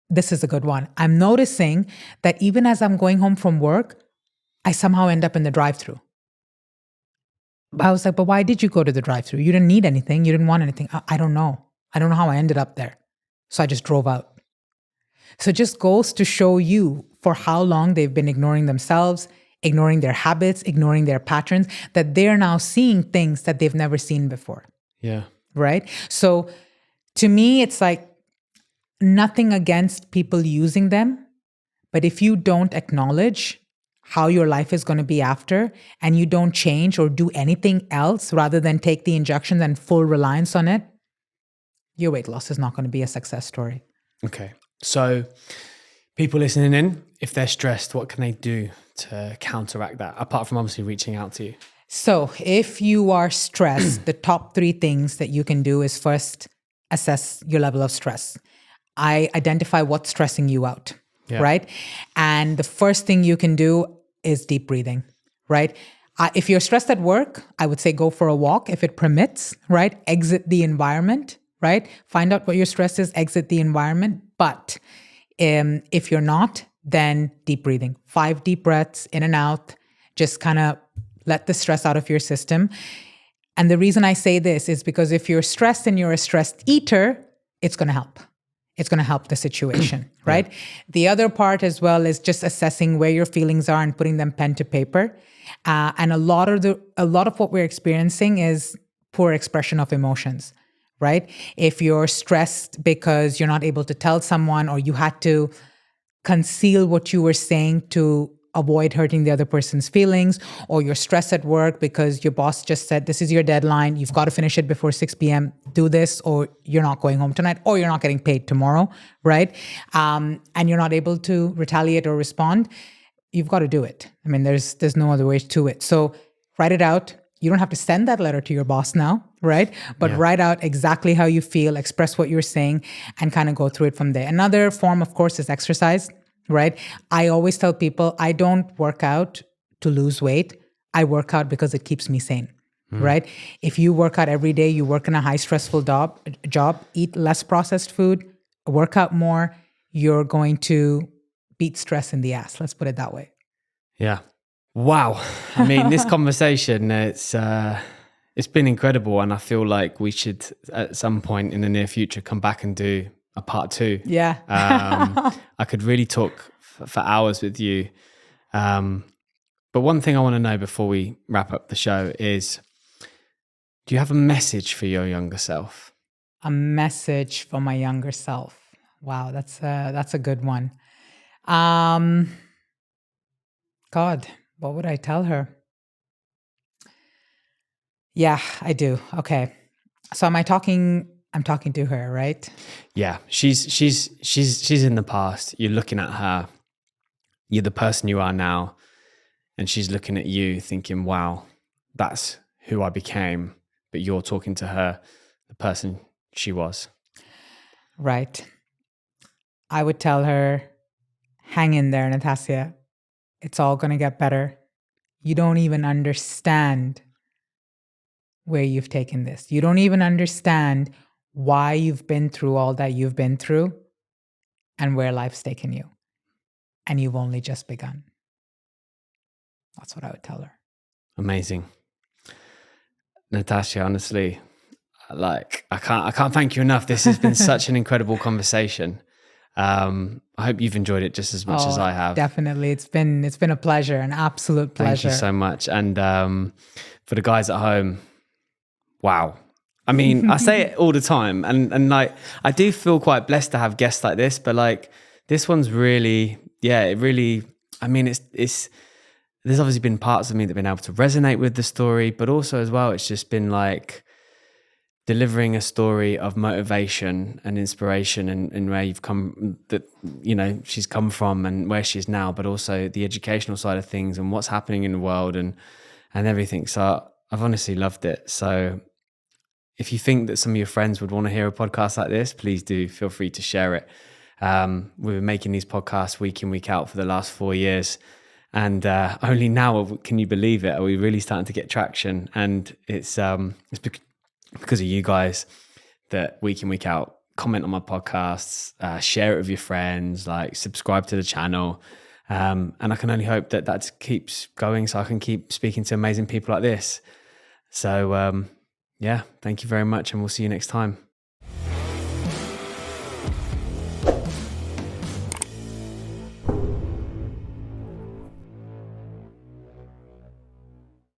this is a good one. I'm noticing that even as I'm going home from work, I somehow end up in the drive-thru. I was like, but why did you go to the drive-thru? You didn't need anything. You didn't want anything. I don't know. I don't know how I ended up there. So I just drove out. So it just goes to show you for how long they've been ignoring themselves, ignoring their habits, ignoring their patterns, that they're now seeing things that they've never seen before. Yeah. Right? So to me, it's like nothing against people using them. But if you don't acknowledge how your life is going to be after, and you don't change or do anything else rather than take the injections and full reliance on it, your weight loss is not going to be a success story. Okay. So people listening in, if they're stressed, what can they do to counteract that, apart from obviously reaching out to you? So if you are stressed, the top 3 things that you can do is first assess your level of stress. I identify what's stressing you out, right? And the first thing you can do is deep breathing, right? If you're stressed at work, I would say go for a walk if it permits, right? Exit the environment, right? Find out what your stress is, exit the environment. But if you're not, then deep breathing, 5 deep breaths in and out, just kind of let the stress out of your system. And the reason I say this is because if you're stressed and you're a stressed eater, it's going to help. It's going to help the situation, right? Yeah. The other part as well is just assessing where your feelings are and putting them pen to paper. And a lot of what we're experiencing is poor expression of emotions, right? If you're stressed because you're not able to tell someone, or you had to conceal what you were saying to avoid hurting the other person's feelings, or you're stressed at work because your boss just said, this is your deadline, you've got to finish it before 6 p.m., do this, or you're not going home tonight, or you're not getting paid tomorrow, right? And you're not able to retaliate or respond, you've got to do it. I mean, there's no other way to it. So write it out. You don't have to send that letter to your boss now, right? But write out exactly how you feel, express what you're saying, and kind of go through it from there. Another form, of course, is exercise. Right? I always tell people, I don't work out to lose weight. I work out because it keeps me sane, right? If you work out every day, you work in a high stressful job, eat less processed food, work out more, you're going to beat stress in the ass. Let's put it that way. Yeah. Wow. I mean, this conversation, it's It's been incredible, and I feel like we should at some point in the near future come back and do a part 2. Yeah. I could really talk for hours with you. But one thing I want to know before we wrap up the show is, do you have a message for your younger self? A message for my younger self. Wow, that's a good one. God, what would I tell her? Yeah, I do. Okay. So I'm talking to her, right? Yeah, she's in the past. You're looking at her. You're the person you are now, and she's looking at you thinking, wow, that's who I became. But you're talking to her, the person she was. Right. I would tell her, hang in there, Natassia. It's all going to get better. You don't even understand where you've taken this. You don't even understand why you've been through all that you've been through and where life's taken you. And you've only just begun. That's what I would tell her. Amazing. Natassia, honestly, like I can't thank you enough. This has been such an incredible conversation. I hope you've enjoyed it just as much as I have. Definitely. It's been a pleasure, an absolute pleasure. Thank you so much. And for the guys at home, wow. I mean, I say it all the time, and like I do feel quite blessed to have guests like this, but like this one's really, it really, I mean, it's there's obviously been parts of me that have been able to resonate with the story, but also as well, it's just been like delivering a story of motivation and inspiration and where you've come, that, you know, she's come from and where she is now, but also the educational side of things and what's happening in the world and everything. So I've honestly loved it. So if you think that some of your friends would want to hear a podcast like this, please do feel free to share it. We've been making these podcasts week in, week out for the last 4 years. And only now, can you believe it, are we really starting to get traction? And it's because of you guys that week in, week out, comment on my podcasts, share it with your friends, like subscribe to the channel. And I can only hope that keeps going so I can keep speaking to amazing people like this. So, thank you very much, and we'll see you next time.